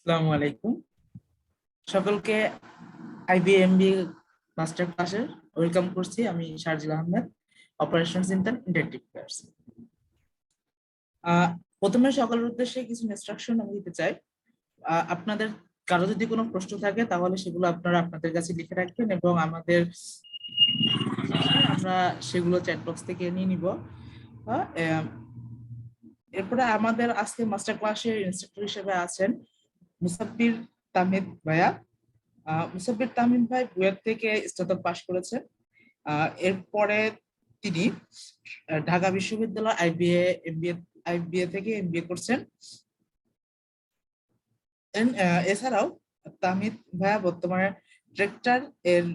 আসসালামু আলাইকুম সকলকে আইবিএমবি মাস্টার ক্লাসে ওয়েলকাম করছি। আমি Sharjil Ahmed, operations interactive course. প্রথমে সকলের উদ্দেশ্যে কিছু ইনস্ট্রাকশন আমি দিতে চাই। আপনাদের কারো যদি কোনো প্রশ্ন থাকে তাহলে সেগুলো আপনারা আপনাদের কাছে লিখে রাখবেন এবং আমরা সেগুলো চ্যাট বক্স থেকে নিয়ে নিব। এরপরে আমাদের আজকে মাস্টার ক্লাসের ইনস্ট্রাক্টর হিসেবে আছেন মুসাব্বির তামিদ ভাইয়া। মুসাব্বির তামিম ভাই বুয়েট থেকে স্নাতক পাশ করেছেন। এরপরে তিনি ঢাকা বিশ্ববিদ্যালয় আইবিএ থেকে এমবিএ করছেন। এছাড়াও তামিদ ভাইয়া বর্তমানে ট্রেক্টর এর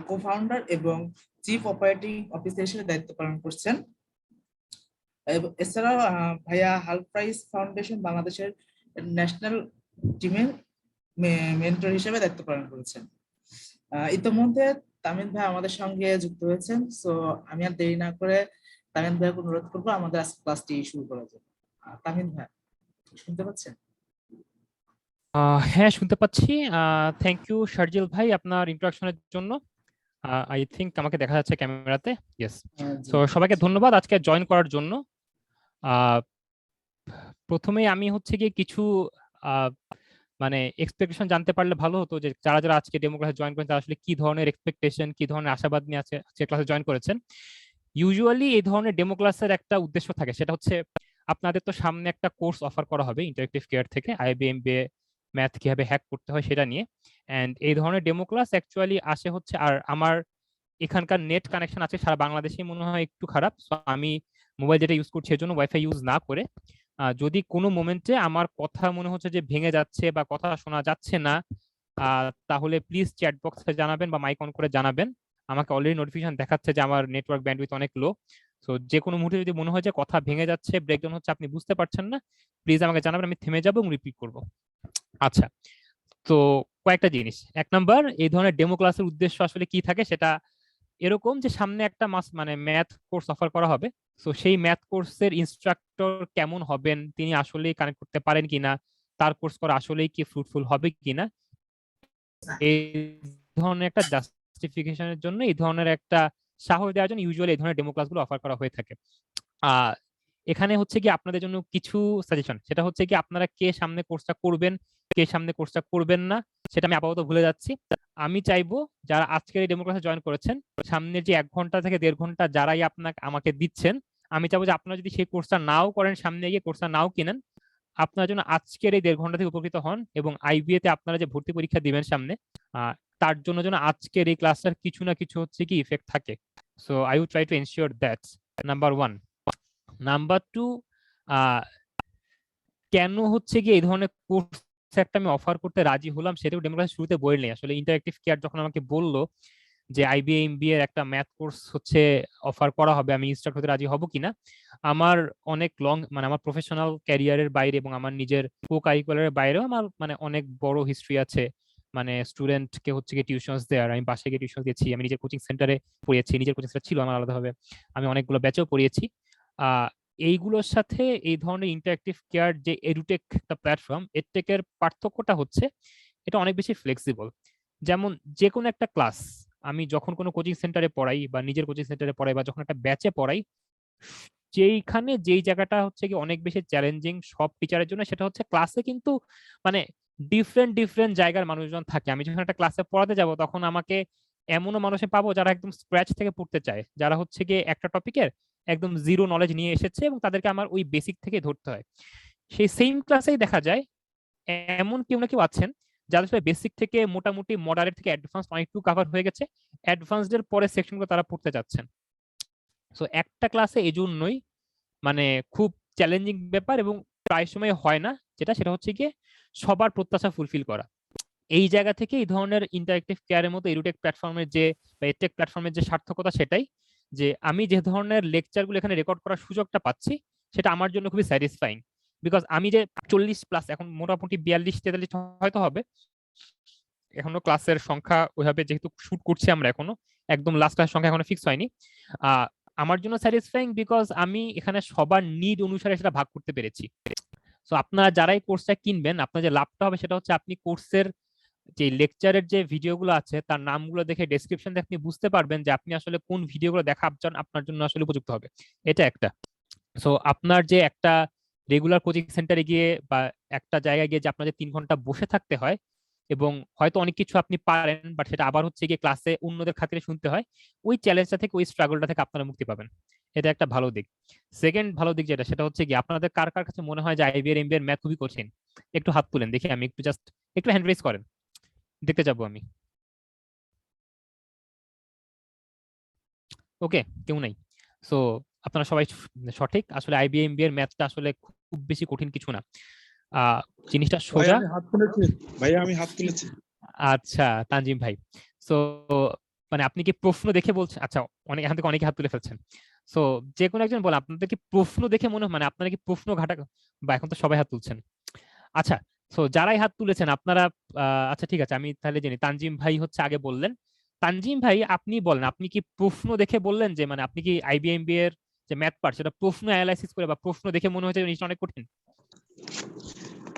কো-ফাউন্ডার এবং চিফ অপারেটিং অফিসার হিসেবে দায়িত্ব পালন করছেন। এছাড়াও ভাইয়া হাল প্রাইস ফাউন্ডেশন বাংলাদেশের ন্যাশনাল টিমের মেন্টর হিসেবে দায়িত্ব পালন করেছেন। ইতিমধ্যে তামিম ভাই আমাদের সঙ্গে যুক্ত হয়েছেন। সো আমি আর দেরি না করে তামিম ভাইকে অনুরোধ করবো আমাদের আজকে ক্লাসটি শুরু করার জন্য। তামিম ভাই শুনতে পাচ্ছেন? হ্যাঁ, শুনতে পাচ্ছি। থ্যাংক ইউ শারজিল ভাই আপনার ইন্ট্রোডাকশনের জন্য। আই থিংক আমাকে দেখা যাচ্ছে ক্যামেরাতে। ইয়েস। জি। তো সবাইকে ধন্যবাদ আজকে জয়েন করার জন্য। প্রথমেই আমি হচ্ছে গিয়ে কিছু মানে এক্সপেকটেশন জানতে পারলে ভালো হতো, যে যারা যারা আজকে ডেমো ক্লাসে জয়েন করেন তারা আসলে কি ধরনের এক্সপেকটেশন, কি ধরনের আশাবাদ নিয়ে আজকে ক্লাসে জয়েন করেছেন। ইউজুয়ালি এই ধরনের ডেমো ক্লাসের একটা উদ্দেশ্য থাকে, সেটা হচ্ছে আপনাদের তো সামনে একটা কোর্স অফার করা হবে ইন্টারেক্টিভ কেয়ার থেকে, আইবিএমবিএ ম্যাথ কিভাবে হ্যাক করতে হয় সেটা নিয়ে। অ্যান্ড এই ধরনের ডেমো ক্লাস অ্যাকচুয়ালি আসে হচ্ছে, আর আমার এখানকার নেট কানেকশন আছে সারা বাংলাদেশে মনে হয় একটু খারাপ, সো আমি মোবাইল যেটা ইউজ করছি এর জন্য ওয়াইফাই ইউজ না করে, যদি কোনো মোমেন্টে আমার কথা মনে হচ্ছে যে ভেঙে যাচ্ছে বা কথা শোনা যাচ্ছে না, তাহলে প্লিজ চ্যাট বক্সে জানাবেন বা মাইক অন করে জানাবেন। আমাকে অলরেডি নোটিফিকেশন দেখাচ্ছে যে আমার নেটওয়ার্ক ব্যান্ডউইথ অনেক লো। সো যে কোনো মুহূর্তে যদি মনে হয় যে কথা ভেঙে যাচ্ছে, ব্রেকডাউন হচ্ছে, আপনি বুঝতে পারছেন না, প্লিজ আমাকে জানাবেন, আমি থেমে যাবো এবং রিপিট করবো। আচ্ছা, তো কয়েকটা জিনিস। এক নাম্বার, এই ধরনের ডেমো ক্লাসের উদ্দেশ্য আসলে কি থাকে সেটা এরকম যে সামনে একটা মানে ম্যাথ কোর্স অফার করা হবে। তো সেই ম্যাথ কোর্সের ইনস্ট্রাক্টর কেমন হবেন, তিনি আসলেই কানেক্ট করতে পারেন কিনা, তার কোর্স করা আসলেই কি ফ্রুটফুল হবে কিনা, এই ধরনের একটা জাস্টিফিকেশনের জন্য, এই ধরনের একটা সাহস দেওয়ার জন্য ইউজুয়ালি এই ধরনের ডেমো ক্লাসগুলো অফার করা হয়ে থাকে। এখানে হচ্ছে কি আপনাদের জন্য কিছু সাজেশন, সেটা হচ্ছে কি আপনারা কে সামনে কোর্সটা করবেন, কে সামনে কোর্সটা করবেন না, সেটা আমি আপাতত ভুলে যাচ্ছি। আমি চাইবো যারা আজকের এই ডেমো ক্লাসে জয়েন করেছেন, সামনের যে 1 ঘন্টা থেকে 1.5 ঘন্টা যারাই আমাকে দিচ্ছেন, আমি চাইবো যে আপনারা যদি সেই কোর্সটা নাও করেন, সামনে গিয়ে কোর্সটা নাও কিনেন, আপনার জন্য আজকের এই 1.5 ঘন্টা থেকে উপকৃত হন, এবং আইবিএ তে আপনারা যে ভর্তি পরীক্ষা দিবেন সামনে, তার জন্য যেন আজকের এই ক্লাসটার কিছু না কিছু হচ্ছে কি ইফেক্ট থাকে। So I will try to ensure that, number 1। Number 2, কেন হচ্ছে কি এই ধরনের কোর্স একটা আমি অফার করতে রাজি হলাম, সেটাও ডেমোক্রেসি শুরুতে বললেই। আসলে ইন্টারেক্টিভ কেয়ার যখন আমাকে বললো যে আইবিএমবিএ এর একটা ম্যাথ কোর্স হচ্ছে অফার করা হবে, আমি ইনস্ট্রাক্ট হতে রাজি হব কিনা। আমার অনেক মানে আমার প্রফেশনাল ক্যারিয়ারের বাইরে এবং আমার নিজের কো কারিকুলারের বাইরেও আমার মানে অনেক বড় হিস্ট্রি আছে, মানে স্টুডেন্টকে হচ্ছে কি টিউশনস দেওয়ার। আমি বাসায় গিয়ে টিউশন দিয়েছি, আমি নিজের কোচিং সেন্টারে পড়িয়েছি, নিজের কোচিং সেন্টার ছিল আমার আলাদাভাবে, আমি অনেকগুলো ব্যাচেও পড়িয়েছি। এইগুলোর সাথে এই ধরনের ইন্টারেক্টিভ কেয়ার যে এডুটেক একটা প্ল্যাটফর্ম, এডটেকের পার্থক্যটা হচ্ছে এটা অনেক বেশি ফ্লেক্সিবল। যেমন যে কোনো একটা ক্লাস আমি যখন কোনো কোচিং সেন্টারে পড়াই বা নিজের কোচিং সেন্টারে পড়াই বা যখন একটা ব্যাচে পড়াই, যেইখানে যেই জায়গাটা হচ্ছে কি অনেক বেশি চ্যালেঞ্জিং সব টিচারের জন্য, সেটা হচ্ছে ক্লাসে কিন্তু মানে ডিফারেন্ট ডিফারেন্ট জায়গার মানুষজন থাকে। আমি যখন একটা ক্লাসে পড়াতে যাব তখন আমাকে এমনও মানুষে পাবো যারা একদম স্ক্র্যাচ থেকে পড়তে চায়, যারা হচ্ছে গিয়ে একটা টপিকের একদম জিরো নলেজ নিয়ে এসেছে এবং তাদেরকে আমার ওই বেসিক থেকে ধরতে হয়। সেই সেম ক্লাসেই দেখা যায় এমন কেউ না কেউ আছেন যাদের সাথে বেসিক থেকে মোটামুটি মডারেট থেকে অ্যাডভান্স অনেকটু কভার হয়ে গেছে, অ্যাডভান্সড এর পরে সেকশনগুলো তারা পড়তে যাচ্ছেন। সো একটা ক্লাসে এই জন্যই মানে খুব চ্যালেঞ্জিং ব্যাপার, এবং প্রায় সময় হয় না যেটা, সেটা হচ্ছে গিয়ে সবার প্রত্যাশা ফুলফিল করা। এই জায়গা থেকে এই ধরনের ইন্টারেক্টিভ কেয়ারের মতো এডুটেক প্ল্যাটফর্মের যে বা এডটেক প্ল্যাটফর্মের যে সার্থকতা সেটাই, যে আমি যে ধরনের লেকচারগুলো এখানে রেকর্ড করার সুযোগটা পাচ্ছি সেটা আমার জন্য খুবই স্যাটিসফাইং। বিকজ আমি যে 40+, এখন মোটামুটি 42-43 হয়তো হবে, এখনো ক্লাসের সংখ্যা ওইভাবে যেহেতু শুট করছি আমরা এখনো, একদম লাস্ট ক্লাস সংখ্যা এখনো ফিক্স হয়নি। আমার জন্য স্যাটিসফাইং বিকজ আমি এখানে সবার নিড অনুসারে সেটা ভাগ করতে পেরেছি। সো আপনারা যারা এই কোর্সটা কিনবেন, আপনার যে লাভটা হবে সেটা হচ্ছে আপনি কোর্সের যে লেকচারের যে ভিডিওগুলো আছে তার নামগুলো দেখে ডেসক্রিপশন দেখে আপনি বুঝতে পারবেন যে আপনি আসলে কোন ভিডিওগুলো দেখা আপনার জন্য আসলে উপযুক্ত হবে। এটা একটা। সো আপনার যে একটা রেগুলার কোচিং সেন্টারে গিয়ে বা একটা জায়গায় গিয়ে যে আপনার যে 3 ঘন্টা বসে থাকতে হয় এবং হয়তো অনেক কিছু আপনি পারেন, বাট সেটা আবার হচ্ছে গিয়ে ক্লাসে অন্যদের খাতিরে শুনতে হয়, ওই চ্যালেঞ্জটা থেকে ওই স্ট্রাগলটা থেকে আপনারা মুক্তি পাবেন। এটা একটা ভালো দিক। সেকেন্ড ভালো দিক যেটা, সেটা হচ্ছে কি আপনাদের কার কার কাছে মনে হয় যে আইবিএর এমবিএর ম্যাথ খুবই কঠিন? একটু হাত তুলেন দেখি, আমি একটু জাস্ট একটু হ্যান্ড রেজ করেন, দেখতে যাবো আমি। ওকে, কেউ নাই। সো আপনারা সবাই সঠিক, আসলে আইবিএমবি এর ম্যাথটা আসলে খুব বেশি কঠিন কিছু না। আহ জিনিসটা ভাই সোজা। আমি হাত তুলেছি, ভাই আমি হাত তুলেছি। আচ্ছা তানজিম ভাই, সো মানে আপনি কি প্রশ্ন দেখে বলছেন? আচ্ছা, অনেক এখান থেকে অনেকে হাত তুলে ফেলছেন। সো যে কোনো একজন বলেন, আপনাদের কি প্রশ্ন দেখে মনে হয়, মানে আপনারা কি প্রশ্ন ঘাটা, বা এখন তো সবাই হাত তুলছেন। আচ্ছা, সো যারাই হাত তুলেছেন আপনারা, আচ্ছা ঠিক আছে, আমি তাহলে জানি তানজিম ভাই হচ্ছে আগে বললেন। তানজিম ভাই আপনি বলেন, আপনি কি প্রশ্ন দেখে বললেন যে মানে আপনি কি আইবিএমবি এর যে ম্যাথ পার্ট সেটা প্রশ্ন অ্যানালাইসিস করে বা প্রশ্ন দেখে মনে হয়েছে জিনিসটা অনেক কঠিন?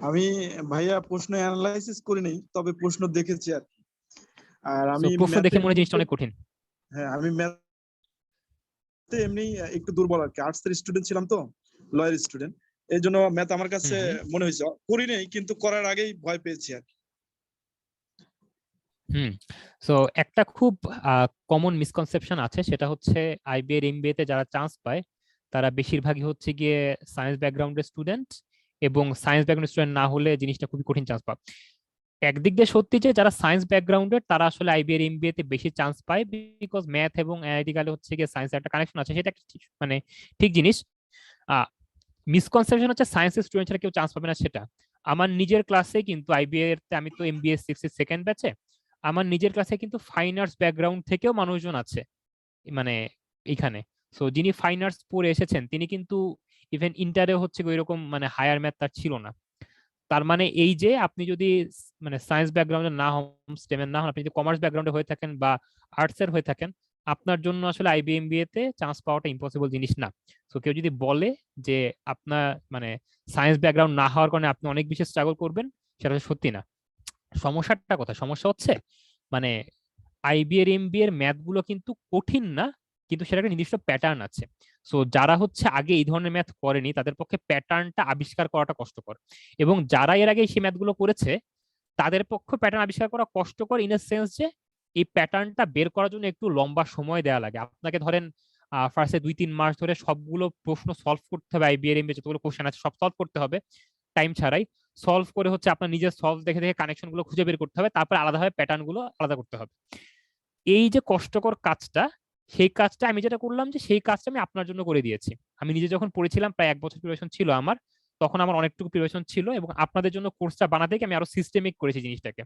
আমি ভাইয়া প্রশ্ন অ্যানালাইসিস করি নাই, তবে প্রশ্ন দেখেছি আর কি। আর সো আমি প্রশ্ন দেখে ম্যাথে মনে হয় জিনিসটা অনেক কঠিন। হ্যাঁ আমি ম্যাথে এমনি একটু দুর্বল আর কি, আর্টস এর স্টুডেন্ট ছিলাম তো, লয়ার স্টুডেন্ট। এই জন্য ম্যাথ আমার কাছে হুম হুম মনে হয়েছে, করি নাই কিন্তু করার আগেই ভয় পেয়েছি আর কি। হুম। সো একটা খুব কমন মিসকনসেপশন আছে, সেটা হচ্ছে আইবি এর এমবিএ তে যারা চান্স পায় তারা বেশিরভাগই হচ্ছে গিয়ে সায়েন্স ব্যাকগ্রাউন্ডের স্টুডেন্ট, এবং সায়েন্স ব্যাকগ্রাউন্ড স্টুডেন্ট না হলে জিনিসটা খুবই কঠিন চান্স পায়। একদিক দিয়ে সত্যি যে যারা সায়েন্স ব্যাকগ্রাউন্ডের তারা আসলে আইবি এর এমবিএ তে বেশি চান্স পায়, বিকজ ম্যাথ এবং অ্যানালিটিক্যাল হচ্ছে গিয়ে সায়েন্সের একটা কানেকশন আছে, সেটা একটা মানে ঠিক জিনিস। মিসকনসেপশন হচ্ছে সায়েন্সের স্টুডেন্ট ছাড়া কেউ চান্স পাবে না সেটা। আমার নিজের ক্লাসে কিন্তু আইবিএ এর আমি তো এমবিএ 6 ব্যাচে, আমার নিজের ক্লাসে কিন্তু ফাইন আর্টস ব্যাকগ্রাউন্ড থেকেও মানুষজন আছে মানে এখানে। সো যিনি ফাইন আর্টস পড়ে এসেছেন তিনি কিন্তু ইভেন ইন্টারে হচ্ছে ওইরকম মানে হায়ার ম্যাথ তার ছিল না। তার মানে এই যে আপনি যদি মানে সায়েন্স ব্যাকগ্রাউন্ডে না হন, স্টেমের না হন, আপনি যদি কমার্স ব্যাকগ্রাউন্ডে হয়ে থাকেন বা আর্টস এর হয়ে থাকেন, আপনার জন্য আসলে আইবিএমবিএ তে চান্স পাওয়াটা ইম্পসিবল জিনিস না। তো কেউ যদি বলে যে আপনার মানে সায়েন্স ব্যাকগ্রাউন্ড না হওয়ার কারণে আপনি অনেক বেশি স্ট্রাগল করবেন, সেটা সত্যি না। সমস্যাটা কোথায়? সমস্যা হচ্ছে মানে আইবি এর এমবি এর ম্যাথ গুলো কিন্তু কঠিন না, কিন্তু সেটা একটা নির্দিষ্ট প্যাটার্ন আছে। সো যারা হচ্ছে আগে এই ধরনের ম্যাথ করেনি তাদের পক্ষে প্যাটার্নটা আবিষ্কার করাটা কষ্টকর, এবং যারা এর আগে সেই ম্যাথগুলো করেছে তাদের পক্ষে প্যাটার্ন আবিষ্কার করা কষ্টকর ইন এ সেন্স যে এই প্যাটার্নটা বের করার জন্য একটু লম্বা সময় দেওয়া লাগে। আপনাকে ধরেন ফার্স্টে 2-3 মাস ধরে সবগুলো প্রশ্ন সলভ করতে হবে, আইবিএর এমবি যতগুলো কোশ্চেন আছে সব সলভ করতে হবে টাইম ছাড়াই। সলভ করে হচ্ছে আপনার নিজের সলভ দেখে দেখে কানেকশন গুলো খুঁজে বের করতে হবে, তারপর আলাদাভাবে প্যাটার্ন গুলো আলাদা করতে হবে। এই যে কষ্টকর কাজটা, সেই কাজটা আমি যেটা করলাম যে সেই কাজটা আমি আপনার জন্য করে দিয়েছি। আমি নিজে যখন পড়েছিলাম, প্রায় 1 বছর প্রিপারেশন ছিল আমার, তখন আমার অনেকটুকু প্রিপারেশন ছিল, এবং আপনাদের জন্য কোর্সটা বানাতে গিয়ে আমি আরো সিস্টেমিক করেছি জিনিসটাকে।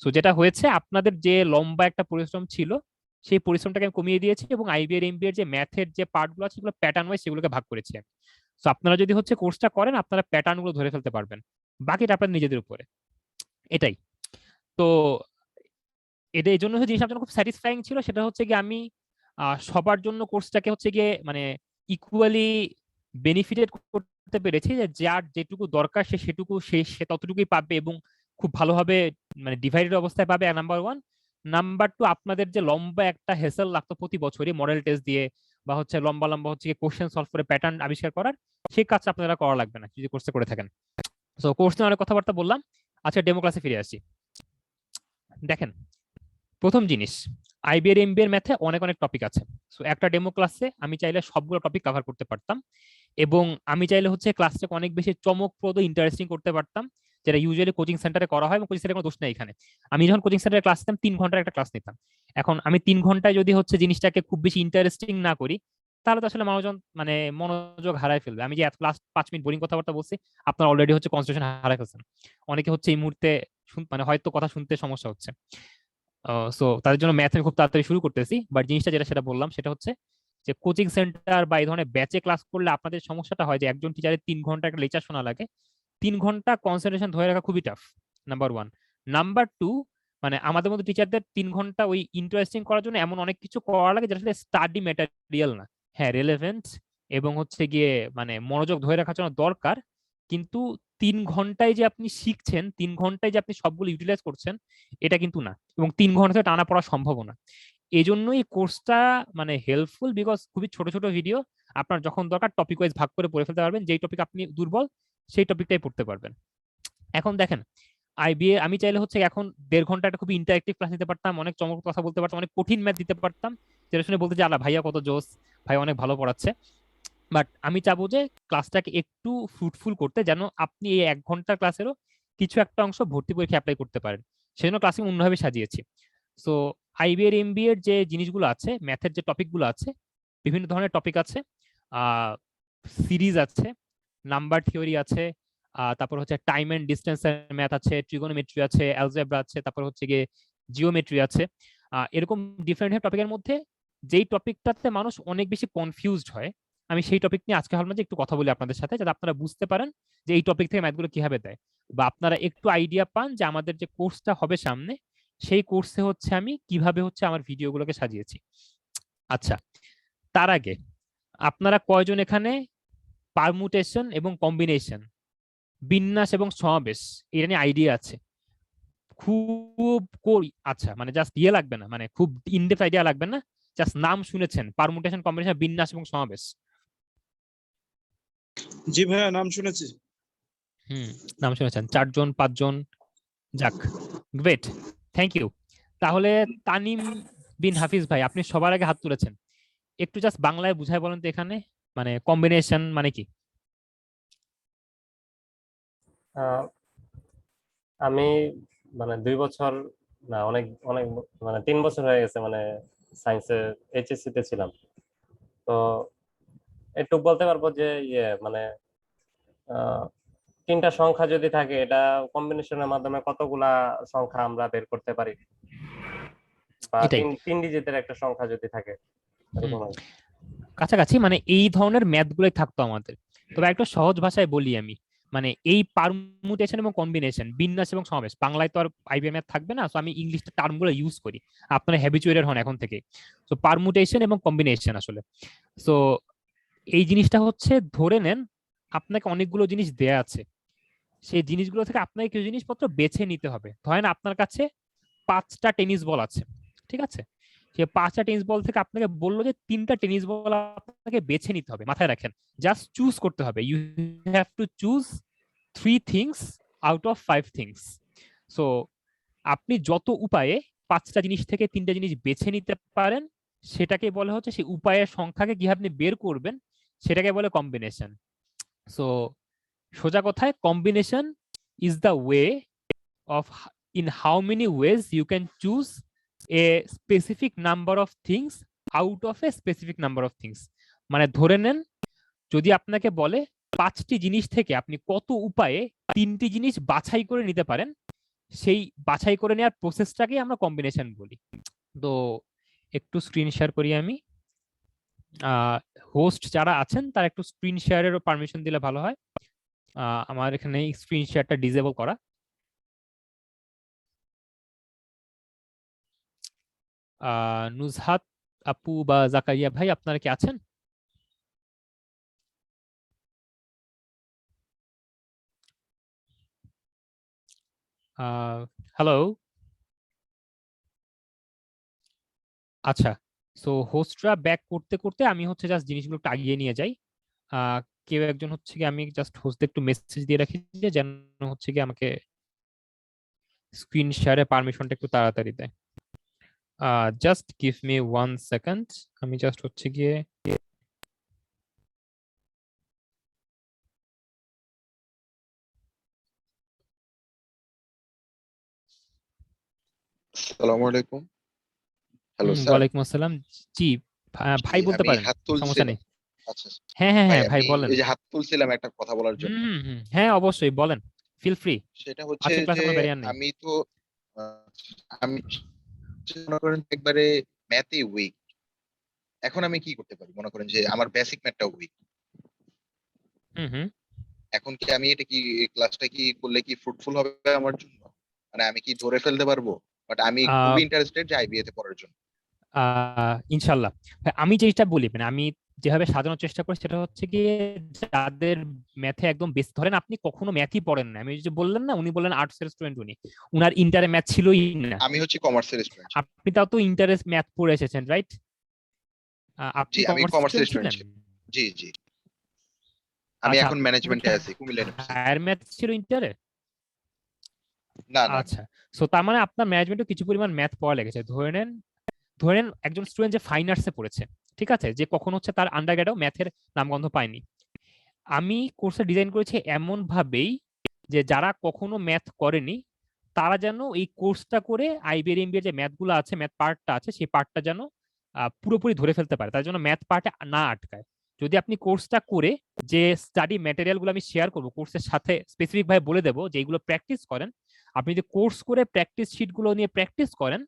সো যেটা হয়েছে, আপনাদের যে লম্বা একটা পরিশ্রম ছিল সেই পরিশ্রমটাকে আমি কমিয়ে দিয়েছি, এবং আইবিএর এমবিএর যে ম্যাথের যে পার্ট গুলো আছে সেগুলো প্যাটার্ন ওয়াইজ সেগুলোকে ভাগ করেছি আমি। সো আপনারা যদি হচ্ছে কোর্সটা করেন আপনারা প্যাটার্ন গুলো ধরে ফেলতে পারবেন, বাকিটা আপনার নিজেদের উপরে। এটাই। তো এটা এই জন্য জিনিসটা আমার জন্য খুব স্যাটিসফাইং ছিল, সেটা হচ্ছে কি আমি সবার জন্য কোর্সটাকে হচ্ছে গিয়ে মানে ইকুয়ালি বেনিফিটেড করতে পেরেছি, যে যার যেটুকু দরকার সে সেটুকু সে ততটুকুই পাবে, এবং খুব ভালোভাবে মানে ডিভাইডেড অবস্থায় পাবে, নাম্বার ওয়ান। নাম্বার টু, আপনাদের যে লম্বা একটা হেসেল লাগতো প্রতি বছরই মডেল টেস্ট দিয়ে বা হচ্ছে লম্বা লম্বা হচ্ছে কোশ্চেন সলভ করে প্যাটার্ন আবিষ্কার করার, সেই কাজটা আপনারা করা লাগবে না যদি কোর্সে করে থাকেন। তো কোর্স নিয়ে অনেক কথাবার্তা বললাম, আজকে ডেমো ক্লাসে ফিরে আসি। দেখেন, প্রথম জিনিস, আইবি এর এমবি এর ম্যাথে অনেক অনেক টপিক আছে। সো একটা ডেমো ক্লাসে আমি চাইলে সবগুলো টপিক কভার করতে পারতাম, এবং আমি চাইলে হচ্ছে ক্লাসটাকে অনেক বেশি চমকপ্রদ ইন্টারেস্টিং করতে পারতাম, যেটা ইউজুয়ালি কোচিং সেন্টারে করা হয়, এবং কোচিং সেন্টারে কোনো দোষ নেই এখানে। আমি যখন কোচিং সেন্টারে ক্লাস নিতাম 3 ঘন্টার একটা ক্লাস নিতাম। এখন আমি 3 ঘন্টায় যদি হচ্ছে জিনিসটাকে খুব বেশি ইন্টারেস্টিং না করি, তাহলে তো আসলে মানুষজন মানে মনোযোগ হারায় ফেলবে। আমি যে এত লাস্ট 5 মিনিট বোরিং কথাবার্তা বলছি, আপনার অলরেডি হচ্ছে কনসেন্ট্রেশন হারায় ফেলছেন। অনেকে হচ্ছে এই মুহূর্তে মানে হয়তো কথা শুনতে সমস্যা হচ্ছে। সো তাদের জন্য ম্যাথ আমি খুব তাড়াতাড়ি শুরু করতেছি, বাট জিনিসটা যেটা সেটা বললাম সেটা হচ্ছে যে কোচিং সেন্টার বা এই ধরনের ব্যাচে ক্লাস করলে আপনাদের সমস্যাটা হয় যে একজন টিচারের 3 ঘন্টা একটা লেকচার শোনা লাগে। 3 ঘন্টা কনসেন্ট্রেশন ধরে রাখা খুবই tough, number one. Number two, মানে আমাদের মধ্যে টিচারদের 3 ঘন্টা ওই ইন্টারেস্টিং করার জন্য এমন অনেক কিছু করা লাগে যেটা আসলে স্টাডি ম্যাটেরিয়াল না। হ্যাঁ রেলেভেন্ট এবং হচ্ছে গিয়ে মানে মনোযোগ ধরে রাখার জন্য দরকার, কিন্তু 3 ঘন্টায় যে আপনি শিখছেন, 3 ঘন্টায় যে আপনি সবগুলো ইউটিলাইজ করছেন, এটা কিন্তু না, এবং 3 ঘন্টা টানা পড়া সম্ভব না। এই জন্যই কোর্সটা মানে হেল্পফুল, বিকজ খুবই ছোট ছোট ভিডিও, আপনার যখন দরকার টপিক ওয়াইজ ভাগ করে পড়ে ফেলতে পারবেন, যেই টপিক আপনি দুর্বল সেই টপিকটাই পড়তে পারবেন। এখন দেখেন, আইবিএ আমি চাইলে হচ্ছে এখন 1.5 ঘন্টা একটা খুবই ইন্টারেক্টিভ ক্লাস দিতে পারতাম, অনেক চমক কথা বলতে পারতাম, অনেক কঠিন ম্যাথ দিতে পারতাম, যেটা শুনে বলতে যে আল্লাহ ভাইয়া কত জোস, ভাই অনেক ভালো পড়াচ্ছে। বাট আমি চাবো যে ক্লাসটাকে একটু ফ্রুটফুল করতে, যেন আপনি এই 1 ঘন্টার ক্লাসেরও কিছু একটা অংশ ভর্তি পরীক্ষা অ্যাপ্লাই করতে পারেন, সেজন্য ক্লাসে অন্যভাবে সাজিয়েছি। সো আইবিএর এমবিএ এর যে জিনিসগুলো আছে, ম্যাথের যে টপিকগুলো আছে, বিভিন্ন ধরনের টপিক আছে, সিরিজ আছে, নাম্বার থিওরি আছে, তারপর হচ্ছে টাইম এন্ড ডিস্টেন্স ম্যাথ আছে, ট্রিগোনোমেট্রি আছে, অ্যালজেব্রা আছে, তারপর হচ্ছে গিয়ে জিওমেট্রি আছে। এরকম ডিফারেন্ট টপিকের মধ্যে যেই টপিকটাতে মানুষ অনেক বেশি কনফিউজড হয়, আমি সেই টপিক নিয়ে আজকে ভাবলাম যে একটু কথা বলি আপনাদের সাথে, যাতে আপনারা বুঝতে পারেন যে এই টপিক থেকে ম্যাথগুলো কিভাবে দেয়, বা আপনারা একটু আইডিয়া পান যে আমাদের যে কোর্সটা হবে সামনে, সেই কোর্সে হচ্ছে আমি কিভাবে হচ্ছে আমার ভিডিওগুলোকে সাজিয়েছি। আচ্ছা, তার আগে আপনারা কয়জন এখানে পারমুটেশন এবং কম্বিনেশন, বিন্যাস এবং সমাবেশ এটা নিয়ে আইডিয়া আছে? খুব আচ্ছা, মানে জাস্ট ইয়ে লাগবে না, মানে খুব ইনডেপথ আইডিয়া লাগবে না, জাস্ট নাম শুনেছেন, পারমুটেশন, কম্বিনেশন, বিন্যাস এবং সমাবেশ? জি ভাইয়া, নাম শুনেছি। নাম শুনেছেন, 4 জন 5 জন, যাক, গ্রেট, থ্যাংক ইউ। তাহলে তানিম বিন হাফিজ ভাই, আপনি সবার আগে হাত তুলেছেন, একটু জাস্ট বাংলায় বুঝায় বলেন তো এখানে মানে কম্বিনেশন মানে কি? আহ, আমি মানে 2 বছর না, অনেক অনেক মানে 3 বছর হয়ে গেছে, মানে সায়েন্সে এইচএসসি তে ছিলাম। তো একটু বলতে পারবো যে মানে আহ, 3টা সংখ্যা যদি থাকে, এটা কম্বিনেশনের মাধ্যমে কতগুলা সংখ্যা আমরা বের করতে পারি, বা এটাই। 3 ডিজিটের একটা সংখ্যা যদি থাকে, এরকম আর কি। কাছাকাছি, মানে এই ধরনের ম্যাথ গুলোই থাকতো আমাদের। তবে একটা সহজ ভাষায় বলি আমি, মানে এই পারমুটেশন এবং কম্বিনেশন, বিন্যাস এবং সমাবেশ, বাংলায় তো আর আইবিএম ম্যাথ থাকবে না, তো আমি ইংলিশটা টার্মগুলো ইউজ করি, আপনারা হ্যাবিচুয়েটেড হন এখন থেকে। তো পারমুটেশন এবং কম্বিনেশন আসলে, সো এই জিনিসটা হচ্ছে, ধরে নেন আপনাকে অনেকগুলো জিনিস দেয়া আছে, সেই জিনিসগুলো থেকে আপনাকে কিছু জিনিসপত্র বেছে নিতে হবে। ধরেন আপনার কাছে 5টা টেনিস বল আছে, ঠিক আছে, সে 5টা টেনিস বল থেকে আপনাকে বললো যে 3টা টেনিস বল আপনাকে বেছে নিতে হবে। মাথায় রাখেন, জাস্ট চুজ করতে হবে, you have to choose 3 things out of 5 things. So আপনি যত উপায়ে 5টা জিনিস থেকে 3টা জিনিস বেছে নিতে পারেন, সেটাকে বলে হচ্ছে, সেই উপায়ের সংখ্যাকে কি আপনি বের করবেন, সেটাকে বলে কম্বিনেশন। সো সোজা কথায়, combination is the way of in how many ways you can choose a specific number of things out of a specific number of things। মানে ধরে নেন, যদি আপনাকে বলে 5টি জিনিস থেকে আপনি কত উপায়ে 3টি জিনিস বাছাই করে নিতে পারেন, সেই বাছাই করে নেওয়ার প্রসেসটাকে আমরা কম্বিনেশন বলি। তো একটু স্ক্রিন শেয়ার করি আমি, হোস্ট যারা আছেন তারা একটু স্ক্রিন শেয়ারের পারমিশন দিলে ভালো হয়। আমার এখানে স্ক্রিন শেয়ারটা ডিসেবল করা। নুজহাত আপু বা জাকারিয়া ভাই, আপনারা কি আছেন? হ্যালো। আচ্ছা, সো হোস্টরা ব্যাক করতে করতে আমি হচ্ছে জাস্ট জিনিসগুলো একটু আগিয়ে নিয়ে যাই। কেউ একজন হচ্ছে কি, আমি জাস্ট হোস্টদের একটু মেসেজ দিয়ে রাখি যে যেন হচ্ছে কি আমাকে স্ক্রিন শেয়ারের পারমিশনটা একটু তাড়াতাড়ি দেয়। জাস্ট গিভ মি 1 সেকেন্ড, আমি জাস্ট হচ্ছে গিয়ে আসসালামু আলাইকুম। Hello sir. ওয়ালাইকুম আসসালাম। জি ভাই, বলতে আমি পারেন, হাত সমস্যা তুলছিলাম। নেই। আচ্ছা হ্যাঁ হ্যাঁ ভাই, হ্যাঁ ভাই, আমি বলেন। এই যে হাত তুলছিলাম একটা কথা বলার জন্য। হ্যাঁ অবশ্যই বলেন, ফিল ফ্রি, সেটা হচ্ছে আজকের ক্লাসে যে কোনো ব্যারিয়ার নেই। আমি তো আমি মনে করেন একবারে ম্যাথে উইক। এখন আমি কি করতে পারি? মনে করেন যে আমার বেসিক ম্যাথটা উইক। হুম। এখন কি আমি এটা কি ক্লাসটা কি করলে কি ফ্রুটফুল হবে আমার জন্য? মানে আমি কি ধরে ফেলতে পারবো? বাট আমি খুবই ইন্টারেস্টেড যে আইবিএ তে পড়ার জন্য। ইনশাল্লাহ। আমি যেটা বলি, মানে আমি যেভাবে সাজানোর চেষ্টা করি সেটা হচ্ছে গিয়ে যাদের ম্যাথে একদম বেশ, ধরেন আপনি কখনো ম্যাথই পড়েন না, আমি যে বললেন না, উনি বললেন আর্টসের স্টুডেন্ট, উনি উনার ইন্টারে ম্যাথ ছিলই না, আমি হচ্ছে কমার্সের স্টুডেন্ট। আপনি তাও তো ইন্টারে ম্যাথ পড়ে এসেছেন, রাইট? আপনি জি, আমি কমার্স কমার্সের স্টুডেন্ট স্টুডেন্ট ছিলেন? জি জি, আমি আচ্ছা, এখন ম্যানেজমেন্টে আছি কুমিল্লা ইউনিভার্সিটি। হায়ার ম্যাথ ছিল ইন্টারে? না না, আচ্ছা, সো তার মানে আপনার ম্যানেজমেন্টও কিছু পরিমাণ ম্যাথ পড়া লেগেছে। ধরেন একজন স্টুডেন্ট যে ফাইন আর্টসে পড়েছে, ঠিক আছে, যে কখন হচ্ছে তার আন্ডারগ্রেডেও ম্যাথের নামগন্ধ পায়নি, আমি কোর্সে ডিজাইন করেছি এমন ভাবেই যে যারা কখনো ম্যাথ করেনি তারা যেন এই কোর্সটা করে আইবিএর এমবিএর যে ম্যাথগুলো আছে, ম্যাথ পার্টটা আছে, সেই পার্টটা যেন পুরোপুরি ধরে ফেলতে পারে, তার জন্য ম্যাথ পার্টে না আটকায়। যদি আপনি কোর্সটা করে যে স্টাডি ম্যাটেরিয়ালগুলো আমি শেয়ার করবো কোর্সের সাথে স্পেসিফিক ভাবে বলে দেবো যে এইগুলো প্র্যাকটিস করেন, আপনি যদি কোর্স করে প্র্যাকটিস শিটগুলো নিয়ে প্র্যাকটিস করেন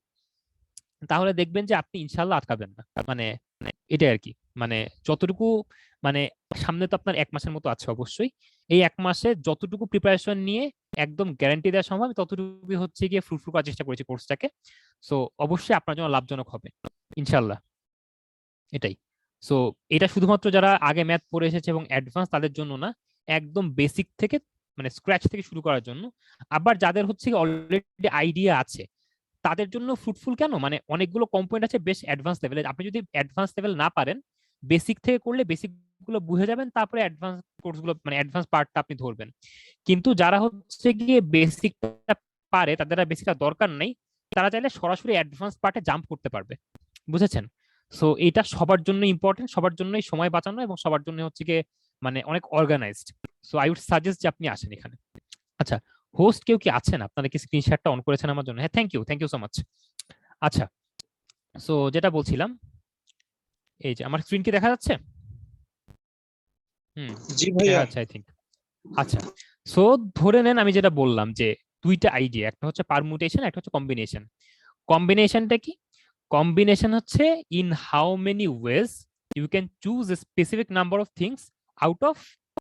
তাহলে দেখবেন যে আপনি ইনশাল্লাহ আটকাবেন না। মানে এটাই আর কি, মানে যতটুকু, মানে সামনে তো আপনার 1 মাসের মতো আছে অবশ্যই, এই 1 মাসে যতটুকু প্রিপারেশন নিয়ে একদম গ্যারান্টি দেওয়া সম্ভব ততটুকু হচ্ছে গিয়ে ফ্রুটফুল করার চেষ্টা করেছি কোর্সটাকে। সো অবশ্যই আপনার জন্য লাভজনক হবে ইনশাল্লাহ, এটাই। সো এটা শুধুমাত্র যারা আগে ম্যাথ পড়ে এসেছে এবং অ্যাডভান্স তাদের জন্য না, একদম বেসিক থেকে মানে স্ক্র্যাচ থেকে শুরু করার জন্য। আবার যাদের হচ্ছে অলরেডি আইডিয়া আছে তাদের জন্য ফ্রুটফুল কেন, মানে অনেকগুলো কম্পোনেন্ট আছে বেশ অ্যাডভান্স লেভেলে, আপনি যদি অ্যাডভান্স লেভেল না পারেন বেসিক থেকে করলে বেসিক গুলো বুঝে যাবেন, তারপরে অ্যাডভান্স কোর্স গুলো মানে অ্যাডভান্স পার্টটা আপনি ধরবেন। কিন্তু যারা হচ্ছে গিয়ে বেসিকটা পারে, তাদের বেসিকটা দরকার নেই, তারা চাইলে সরাসরি অ্যাডভান্স পার্টে জাম্প করতে পারবে, বুঝেছেন? সো এটা সবার জন্য ইম্পর্টেন্ট, সবার জন্যই সময় বাঁচানো এবং সবার জন্য হচ্ছে গিয়ে মানে অনেক organised. So I would suggest যে আপনি আসেন এখানে। আচ্ছা, হোস্ট কেউ কি আছেন? আপনারা কি স্ক্রিন শেয়ারটা অন করেছেন আমার জন্য? হ্যাঁ, থ্যাংক ইউ সো মাচ। আচ্ছা, সো যেটা বলছিলাম, এই যে আমার স্ক্রিন কি দেখা যাচ্ছে? হুম, জি দেখা ভাইয়া। যাচ্ছে আই থিংক। আচ্ছা, সো ধরে নেন আমি যেটা বললাম যে দুইটা আইডিয়া, একটা হচ্ছে পারমুটেশন, একটা হচ্ছে কম্বিনেশন। কম্বিনেশনটা কি? কম্বিনেশন হচ্ছে in how many ways you can choose a specific number of things out of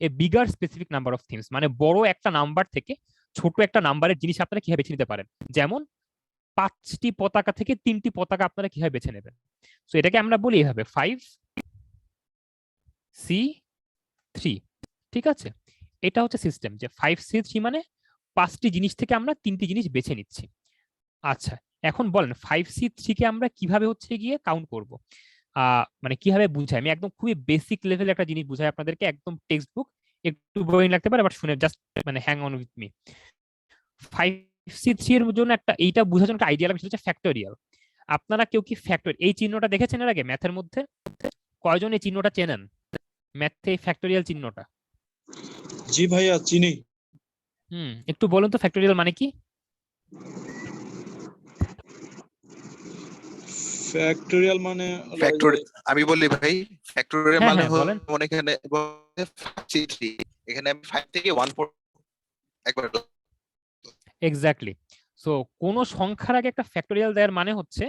a bigger specific number of things, মানে বড় একটা নাম্বার থেকে ছোট একটা নাম্বারের জিনিস আপনারা কিভাবে বেছে নিতে পারেন। যেমন 5টি পতাকা থেকে 3টি পতাকা আপনারা কিভাবে বেছে নেবেন। সো এটাকে আমরা বলি এভাবে 5C3, ঠিক আছে? এটা হচ্ছে সিস্টেম যে 5C3 মানে 5টি জিনিস থেকে আমরা 3টি জিনিস বেছে নিচ্ছি। আচ্ছা, এখন বলেন 5C3 কে আমরা কিভাবে হচ্ছে গিয়ে কাউন্ট করব, মানে কিভাবে বুঝাই? আমি একদম খুবই বেসিক লেভেল একটা জিনিস বুঝাই আপনাদেরকে, একদম টেক্সট বুক, একটু বোরিং লাগতে পারে বাট শুনে জাস্ট মানে hang on with me. 5C3 এর জন্য একটা, এইটা বোঝার জন্য একটা আইডিয়া লাগবে, সেটা হচ্ছে ফ্যাক্টোরিয়াল। আপনারা কেউ কি ফ্যাক্টোরিয়াল এই চিহ্নটা দেখেছেন এর আগে ম্যাথের মধ্যে? কয়জন এই চিহ্নটা চেনেন ম্যাথে, ফ্যাক্টোরিয়াল চিহ্নটা? জি ভাইয়া চিনি। একটু বলুন তো ফ্যাক্টোরিয়াল মানে কি? ফ্যাক্টরিয়াল মানে ফ্যাক্টরি, আমি বলি ভাই, ফ্যাক্টরিয়াল হ্যাঁ মানে হ্যাঁ বলেন। হলো এখানে 5C3, এখানে আমি 5 থেকে 1 একবার। এক্স্যাক্টলি। সো কোন সংখ্যার আগে একটা ফ্যাক্টোরিয়াল দেওয়ার মানে হচ্ছে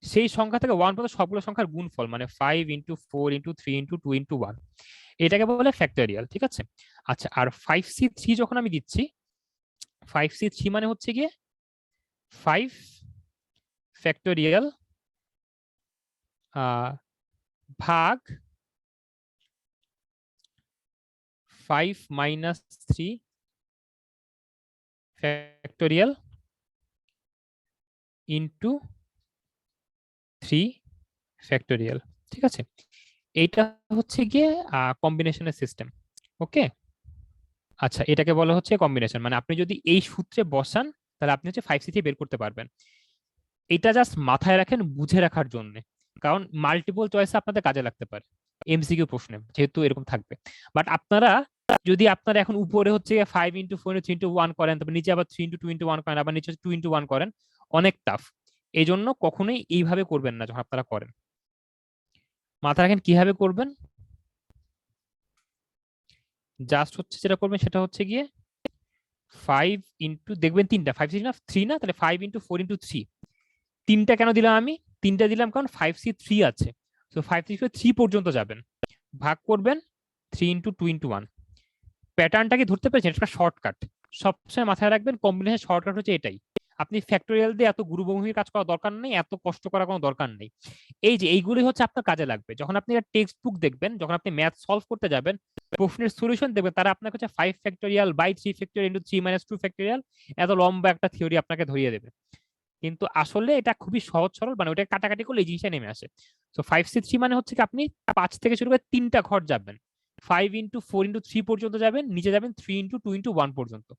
সেই সংখ্যা থেকে 1 পর্যন্ত সবগুলো সংখ্যার গুণফল, মানে 5 ইন্টু 4 ইন্টু 3 ইন্টু 2 ইন্টু 1, এটাকে বলে ফ্যাক্টোরিয়াল, ঠিক আছে? আচ্ছা, আর 5C3 যখন আমি দিচ্ছি, 5C3 মানে হচ্ছে গিয়ে 5 ফ্যাক্টোরিয়াল ভাগ 5 মাইনাস 3 ফ্যাক্টোরিয়াল ইন্টু 3 ফ্যাক্টোরিয়াল, ঠিক আছে? এইটা হচ্ছে গিয়ে কম্বিনেশনের সিস্টেম। ওকে, আচ্ছা, এটাকে বলা হচ্ছে কম্বিনেশন, মানে আপনি যদি এই সূত্রে বসান তাহলে আপনি হচ্ছে 5C3 বের করতে পারবেন। এটা জাস্ট মাথায় রাখেন বুঝে রাখার জন্য, কারণ মাল্টিপল চয়েস আপনাদের কাজে লাগতে পারে এমসিকিউ প্রশ্নে, যেহেতু এরকম থাকবে। বাট আপনারা যদি আপনারা এখন উপরে হচ্ছে 5 ইন্টু 4 ইন্টু 3 ইন্টু 1 করেন, তারপর নিচে আবার 3 ইন্টু 2 ইন্টু 1 করেন, আবার নিচে 2 ইন্টু 1 করেন, অনেক টাফ। এই জন্য কখনোই এইভাবে করবেন না যখন আপনারা করেন। মাথা রাখেন কিভাবে করবেন। জাস্ট হচ্ছে যেটা করবেন সেটা হচ্ছে গিয়ে 5 ইন্টু, দেখবেন তিনটা 5 না 3 না, তাহলে 5 ইন্টু 4 ইন্টু 3, তিনটা কেন দিলাম আমি? তিনটা দিলাম কারণ 5C3 আছে, তো 5 থেকে 3 পর্যন্ত যাবেন, ভাগ করবেন 3 ইন্টু 2 ইন্টু 1। প্যাটার্নটাকে ধরতে পেরেছেন? এটা শর্টকাট, সবসময় মাথায় রাখবেন, কম্বিনেশন শর্টকাট হচ্ছে এটাই। আপনি ফ্যাক্টোরিয়াল দিয়ে এত গুরুবহুল কাজ করা দরকার নেই, এত কষ্ট করার কোনো দরকার নেই। এই যে এইগুলি হচ্ছে আপনার কাজে লাগবে যখন আপনি টেক্সট বুক দেখবেন, যখন আপনি ম্যাথ সলভ করতে যাবেন, প্রশ্নের সলিউশন দেখবেন, তারা আপনাকে হচ্ছে 5 factorial by 3 factorial into 3 - 2 factorial এত লম্বা একটা থিওরি আপনাকে ধরিয়ে দেবে। কিন্তু আসলে এটা খুবই সহজ সরল, মানে ওটা কাটাকাটি করলে এই জিনিসটা নেমে আসে। তো 5C3 মানে হচ্ছে কি আপনি 5 থেকে শুরু করে 3টা ঘর যাবেন, 5 × 4 × 3 পর্যন্ত যাবেন, নিচে যাবেন 3 × 2 × 1 পর্যন্ত।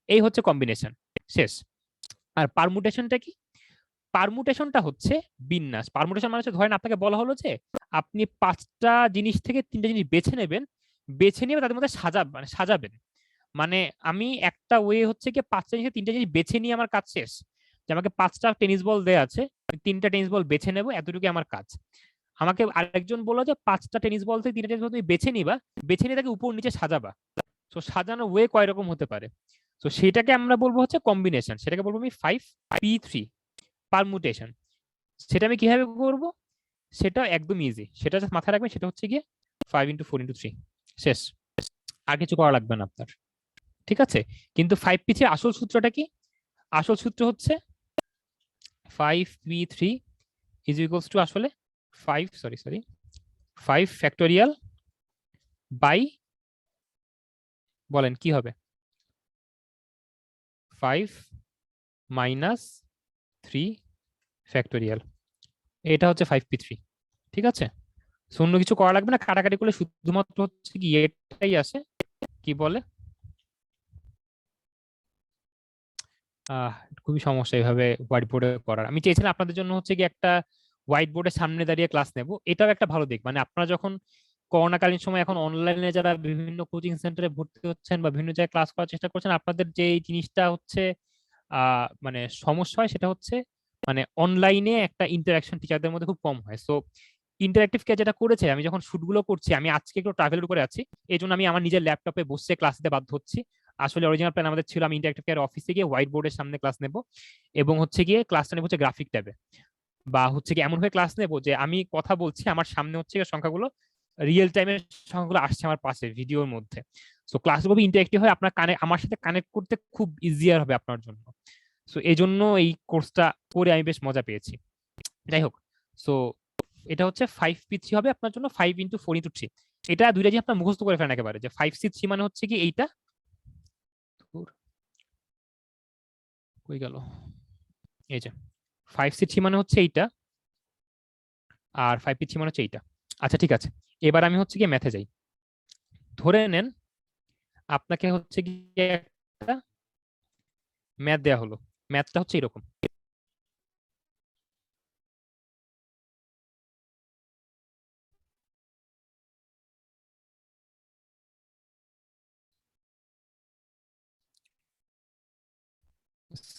এই হচ্ছে কম্বিনেশন, শেষ। আর পারমুটেশনটা কি? পারমুটেশনটা হচ্ছে বিন্যাস। পারমুটেশন মানে হচ্ছে ধরেন আপনাকে বলা হলো যে আপনি 5টা জিনিস থেকে 3টা জিনিস বেছে নেবেন, বেছে নিয়ে তাদের মধ্যে সাজাবেন। মানে আমি একটা ওয়ে হচ্ছে কি 5টা জিনিস 3টা জিনিস বেছে নিয়ে আমার কাজ শেষ। যে আমাকে 5টা টেনিস বল দেয়া আছে, 3টা টেনিস বল বেছে নেবো, এতটুকু আমার কাজ। আমাকে আরেকজন বললো যে 5টা টেনিস বল থেকে 3টা টেনিস বল তুমি বেছে নিবা, বেছে নিয়ে তাকে উপর নিচে সাজাবা। তো সাজানো ওয়ে কয় রকম হতে পারে? তো সেটাকে আমরা বলবো হচ্ছে কম্বিনেশন, সেটাকে বলবো আমি 5P3 পারমুটেশন। সেটা আমি কিভাবে করব? সেটা একদম ইজি, সেটা জাস্ট মাথায় রাখবেন, সেটা হচ্ছে গিয়ে 5 × 4 × 3, শেষ। আর কিছু করা লাগবে না আপনার, ঠিক আছে? কিন্তু 5P3 আসল সূত্রটা কি? আসল সূত্র হচ্ছে 5P3 ইজ ইকুয়ালস টু আসলে 5 ফ্যাক্টোরিয়াল বাই, বলেন কি হবে? 5 - 3 ফ্যাক্টোরিয়াল, এটা হচ্ছে 5P3, ঠিক আছে? অন্য কিছু করা লাগবে না, কাটাকাটি করলে শুধুমাত্র হচ্ছে কি এটাই আসে, কি বলে খুবই সমস্যা এইভাবে হোয়াইট বোর্ডে করার। আমি চেয়েছিলাম আপনাদের জন্য হচ্ছে কি একটা হোয়াইট বোর্ডের সামনে দাঁড়িয়ে ক্লাস নেব, এটাও একটা ভালো দিক। মানে আপনারা যখন করোনাকালীন সময় এখন অনলাইনে যারা বিভিন্ন কোচিং সেন্টারে ভর্তি হচ্ছেন বা বিভিন্ন জায়গায় ক্লাস করার চেষ্টা করছেন, আপনাদের যে এই জিনিসটা হচ্ছে মানে সমস্যা হয়, সেটা হচ্ছে মানে অনলাইনে একটা ইন্টারাকশন টিচারদের মধ্যে খুব কম হয়। সো ইন্টারাক্টিভ কে যেটা করেছে, আমি যখন শুটগুলো করছি, আমি আজকে একটু ট্রাভেল করে আছি, এই জন্য আমি আমার নিজের ল্যাপটপে বসে ক্লাস দিতে বাধ্য হচ্ছি। আসলে অরিজিনাল প্ল্যান আমাদের ছিল আমি ইন্টারাক্টিভ কেয়ার অফিসে গিয়ে হোয়াইট বোর্ডের সামনে ক্লাস নেব, এবং হচ্ছে গিয়ে ক্লাসটা নেব হচ্ছে গ্রাফিক ট্যাবে, বা হচ্ছে কি এমন ভাবে ক্লাস নেব যে আমি কথা বলছি, আমার সামনে হচ্ছে সংখ্যাগুলো রিয়েল টাইমের সংখ্যাগুলো আসছে আমার পাশে ভিডিওর মধ্যে। সো ক্লাসগুলো ইন্টারাক্টিভ হয়, আপনার আমার সাথে কানেক্ট করতে খুব ইজিয়ার হবে আপনার জন্য। সো এই জন্য এই কোর্সটা করে আমি বেশ মজা পেয়েছি। যাই হোক, সো এটা হচ্ছে 5P3 হবে আপনার জন্য 5 × 4 × 3। এটা দুইটা জিনিস আপনার মুখস্থ করে ফেলেন একেবারে, যে 5C3 মানে হচ্ছে কি এইটা, কই গেল, এই যে 5C3 মানে হচ্ছে এইটা, আর 5P3 মানে হচ্ছে এইটা। আচ্ছা ঠিক আছে, এবার আমি হচ্ছে গিয়ে ম্যাথে যাই। ধরে নেন আপনাকে হচ্ছে গিয়ে একটা ম্যাথ দেয়া হলো, ম্যাথটা হচ্ছে এরকম।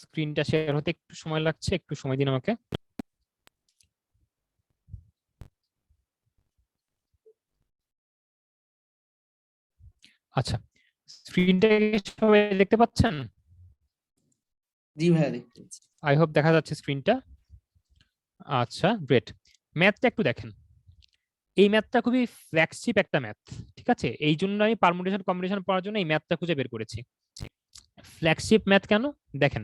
স্ক্রিনটা শেয়ার হতে একটু সময় লাগছে, একটু সময় দিন আমাকে। আচ্ছা, স্ক্রিনটা সবাই দেখতে পাচ্ছেন? জি ভাইয়া, দেখতে পাচ্ছি। আই হোপ দেখা যাচ্ছে স্ক্রিনটা। আচ্ছা গ্রেট, ম্যাথটা একটু দেখেন। এই ম্যাথটা খুবই ফ্ল্যাগশিপ একটা ম্যাথ, ঠিক আছে? এই জন্য আমি পারমুটেশন কম্বিনেশন পড়ার জন্য এই ম্যাথটা খুঁজে বের করেছি। ফ্ল্যাগশিপ ম্যাথ কেন দেখেন,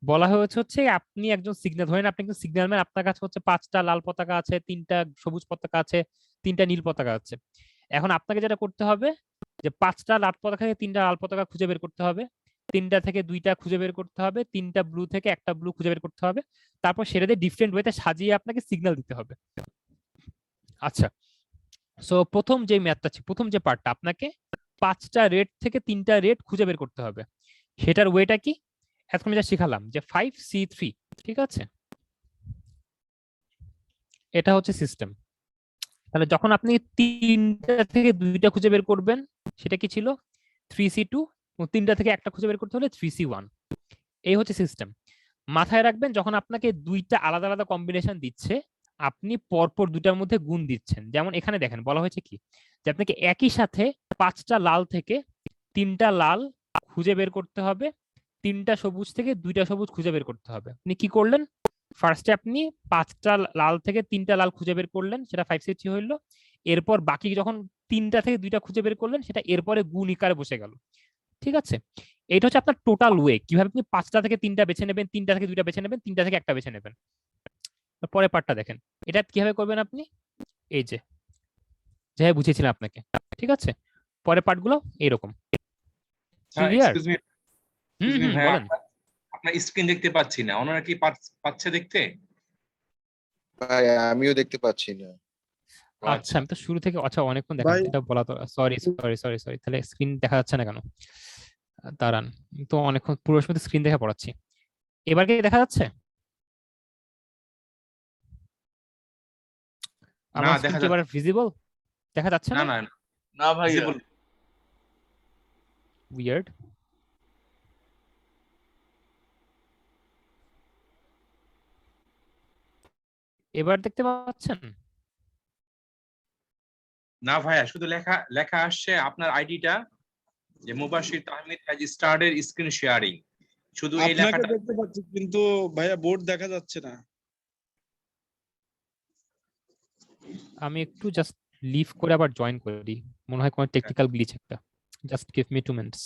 বলা হয়েছে হচ্ছে আপনি একজন সিগন্যাল, ধরেন আপনি একজন সিগন্যাল ম্যান, আপনার কাছে হচ্ছে 5টা লাল পতাকা আছে, 3টা সবুজ পতাকা আছে, 3টা নীল পতাকা আছে। এখন আপনাকে যেটা করতে হবে যে 5টা লাল পতাকা থেকে 3টা লাল পতাকা খুঁজে বের করতে হবে, 3টা থেকে 2টা খুঁজে বের করতে হবে, 3টা ব্লু থেকে একটা ব্লু খুঁজে বের করতে হবে, তারপর সেটা দিয়ে ডিফারেন্ট ওয়েতে সাজিয়ে আপনাকে সিগন্যাল দিতে হবে। আচ্ছা, সো প্রথম যে ম্যাথটা আছে, প্রথম যে পার্টটা, আপনাকে 5টা রেড থেকে 3টা রেড খুঁজে বের করতে হবে। সেটার ওয়েটা কি? এখন যা শিখালাম যে 5C3, ঠিক আছে? এটা হচ্ছে সিস্টেম। তাহলে যখন আপনি 3টা থেকে 2টা খুঁজে বের করবেন, সেটা কি ছিল? 3C2, এবং 3টা থেকে একটা খুঁজে বের করতে হলে 3C1। এই হচ্ছে সিস্টেম। মাথায় রাখবেন, যখন আপনাকে 2টা আলাদা আলাদা কম্বিনেশন দিচ্ছে, আপনি পরপর 2টার মধ্যে গুণ দিচ্ছেন। যেমন এখানে দেখেন বলা হয়েছে কি, যে আপনাকে একই সাথে 5টা লাল থেকে 3টা লাল খুঁজে বের করতে হবে, 3টা সবুজ থেকে 2টা সবুজ খুঁজে বের করতে হবে। আপনি কি করলেন? ফার্স্টে আপনি 5টা লাল থেকে 3টা লাল খুঁজে বের করলেন, সেটা 5C3 হইল। এরপর বাকি যখন 3টা থেকে 2টা খুঁজে বের করলেন, সেটা এরপরে গুণ আকারে বসে গেল, ঠিক আছে? এটা হচ্ছে আপনার টোটাল ওয়ে, কিভাবে আপনি 5টা থেকে 3টা বেছে নেবেন, 3টা থেকে 2টা বেছে নেবেন, 3টা থেকে একটা বেছে নেবেন। পরের পার্টটা দেখেন, এটা কিভাবে করবেন আপনি, এই যে যেভাবে বুঝিয়েছিলাম আপনাকে, ঠিক আছে। পরের পার্টগুলো এইরকম, ক্লিয়ার? এক্সকিউজ মি হুম হুম ভাইয়া, বলেন। আপনার স্ক্রিন দেখতে পাচ্ছি না, ওনারা কি পাচ্ছে দেখতে? ভাই আমিও দেখতে পাচ্ছি না। ও আচ্ছা আচ্ছা, আমি তো শুরু থেকে, আচ্ছা অনেকক্ষণ দেখা ভাই যাচ্ছে, এটা বলা তো, সরি সরি সরি সরি, তাহলে স্ক্রিন দেখা যাচ্ছে না কেন? দাঁড়ান, তো অনেকক্ষণ পুরো সময় স্ক্রিন দেখে পড়াচ্ছি। এবার কি দেখা যাচ্ছে? না আমার স্ক্রিন দেখা কি এবার যাচ্ছে ভিজিবল দেখা যাচ্ছে না। না? না না ভাইয়া, ভিজিবল। উইয়ার্ড। এবার দেখতে পাচ্ছেন? না ভাইয়া, শুধু লেখা লেখা আসছে আপনার আইডিটা, যে Mubashir Tahmid has started screen sharing, শুধু এই আপনাকে লেখাটা। দেখতে পাচ্ছি কিন্তু ভাইয়া বোর্ড দেখা যাচ্ছে না। আমি একটু জাস্ট লিভ করে আবার জয়েন করি, মনে হয় কোনো টেকনিক্যাল গ্লিচ একটা। Just give me 2 minutes.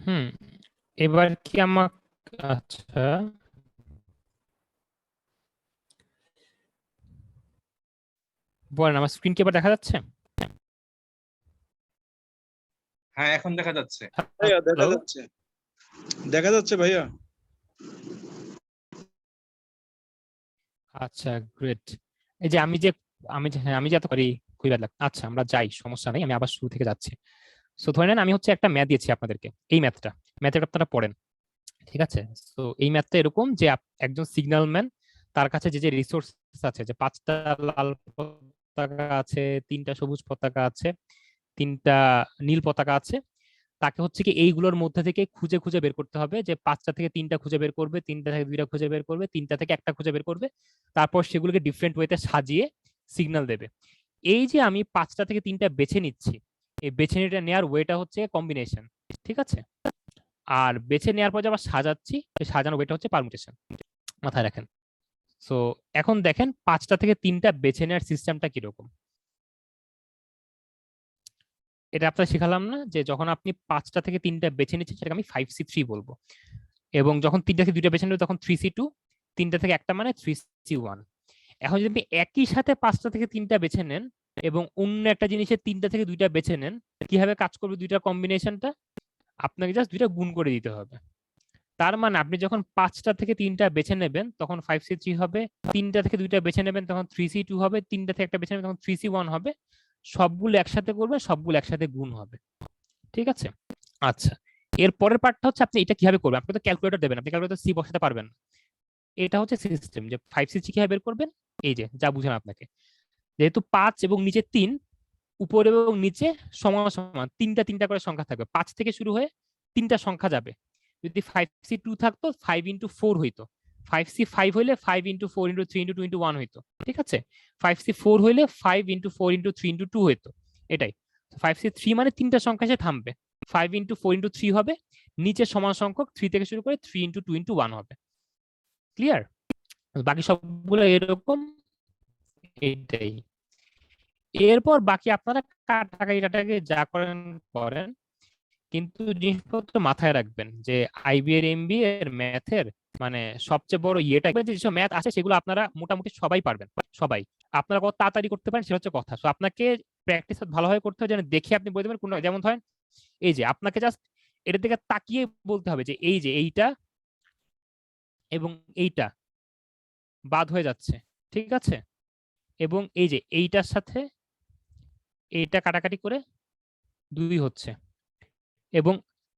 হুম, এবার কি আমার, আচ্ছা বলেন, আমার স্ক্রিন কি এবার দেখা যাচ্ছে? হ্যাঁ এখন দেখা যাচ্ছে। ভাইয়া দেখা হ্যালো, যাচ্ছে, দেখা যাচ্ছে ভাইয়া। আচ্ছা গ্রেট। এই যে হ্যাঁ আমি যে এত পারি, খুবই bad luck। আচ্ছা আমরা যাই, সমস্যা নেই, আমি আবার শুরু থেকে যাচ্ছি। সো ধরে নেন আমি হচ্ছে একটা ম্যাথ দিয়েছি আপনাদেরকে, এই ম্যাথটা আপনারা পড়েন, ঠিক আছে। তো এই ম্যাথটা এরকম যে একজন সিগন্যাল ম্যান, তার কাছে যে যে রিসোর্স আছে, যে 5টা লাল পতাকা আছে, 3টা সবুজ পতাকা আছে, 3টা নীল পতাকা আছে, তাকে হচ্ছে কি এইগুলোর মধ্যে থেকে খুঁজে খুঁজে বের করতে হবে, যে 5টা থেকে 3টা খুঁজে বের করবে, 3টা থেকে 2টা খুঁজে বের করবে, 3টা থেকে একটা খুঁজে বের করবে, তারপর সেগুলোকে ডিফারেন্ট ওয়েতে সাজিয়ে সিগন্যাল দেবে। এই যে আমি 5টা থেকে 3টা বেছে নিচ্ছি, এই বেছে নিতে নেওয়ার ওয়েটা হচ্ছে কম্বিনেশন, ঠিক আছে। আর বেছে নেওয়ার পর যে আবার সাজাচ্ছি, এই সাজানোর ওয়েটা হচ্ছে পারমুটেশন, মাথায় রাখেন। সো এখন দেখেন 5টা থেকে 3টা বেছে নেওয়ার সিস্টেমটা কিরকম। এটা আপনার শিখালাম না, যে যখন আপনি 5টা থেকে 3টা বেছে নিচ্ছেন সেটাকে আমি 5C3 বলবো, এবং যখন 3টা থেকে 2টা বেছে নেবে তখন 3C2, 3টা থেকে একটা মানে 3C1। এখন যদি আপনি একই সাথে 5টা থেকে 3টা বেছে নেন এবং অন্য একটা জিনিসের 3টা থেকে 2টা বেছে নেন, কিভাবে কাজ করবে দুইটার কম্বিনেশনটা? আপনাকে জাস্ট 2টা গুণ করে দিতে হবে। তার মানে আপনি যখন 5টা থেকে 3টা বেছে নেবেন তখন 5C3 হবে, 3টা থেকে 2টা বেছে নেবেন তখন 3C2 হবে, 3টা থেকে একটা বেছে নেবেন তখন 3C1 হবে। সবগুলো একসাথে করবেন, সবগুলো একসাথে গুণ হবে, ঠিক আছে। আচ্ছা, এর পরের পার্টটা হচ্ছে আপনি এটা কিভাবে করবেন। আপনি তো ক্যালকুলেটর দেবেন, আপনি ক্যালকুলেটর সি বসাতে পারবেন না। এটা হচ্ছে সিস্টেম, যে 5C3 কিভাবে বের করবেন, এই যে যা বুঝলাম আপনাকে, যেহেতু 5 এবং নিচে 3, উপরে এবং নিচে সমান সমান 3টা 3টা করে সংখ্যা থাকবে, 5 থেকে শুরু হয়ে 3টা সংখ্যা যাবে। যদি 5C2 থাকতো 5 × 4 হইতো, 5C5 হইলে 5 × 4 × 3 × 2 × 1 হইতো, ঠিক আছে। 5C4 হইলে 5 × 4 × 3 × 2 হইতো, এটাই। 5C3 মানে 3টা সংখ্যা এসে থামবে, 5 × 4 × 3 হবে, নিচে সমান সংখ্যক 3 থেকে শুরু করে 3 × 2 × 1 হবে। ক্লিয়ার? বাকি সবগুলো এরকম, এইটাই। এরপর বাকি আপনারা কাটাকাটি টাটাকাটি যা করেন করেন, কিন্তু জিনিসপত্র মাথায় রাখবেন যে আইবি এর এমবি এর ম্যাথের মানে সবচেয়ে বড় ইয়েটা, যেসব ম্যাথ আছে সেগুলো আপনারা মোটামুটি সবাই পারবেন, সবাই। আপনারা কত তাড়াতাড়ি করতে পারেন সেটা হচ্ছে কথা। তো আপনাকে প্র্যাকটিস ভালোভাবে করতে হবে, যেন দেখে আপনি বলতে পারেন কোন, যেমন ধরেন এই যে আপনাকে জাস্ট এটার দিকে তাকিয়ে বলতে হবে যে এই যে এইটা এবং এইটা বাদ হয়ে যাচ্ছে, ঠিক আছে, এবং এই যে এইটার সাথে এইটা কাটাকাটি করে 2 হচ্ছে, এবং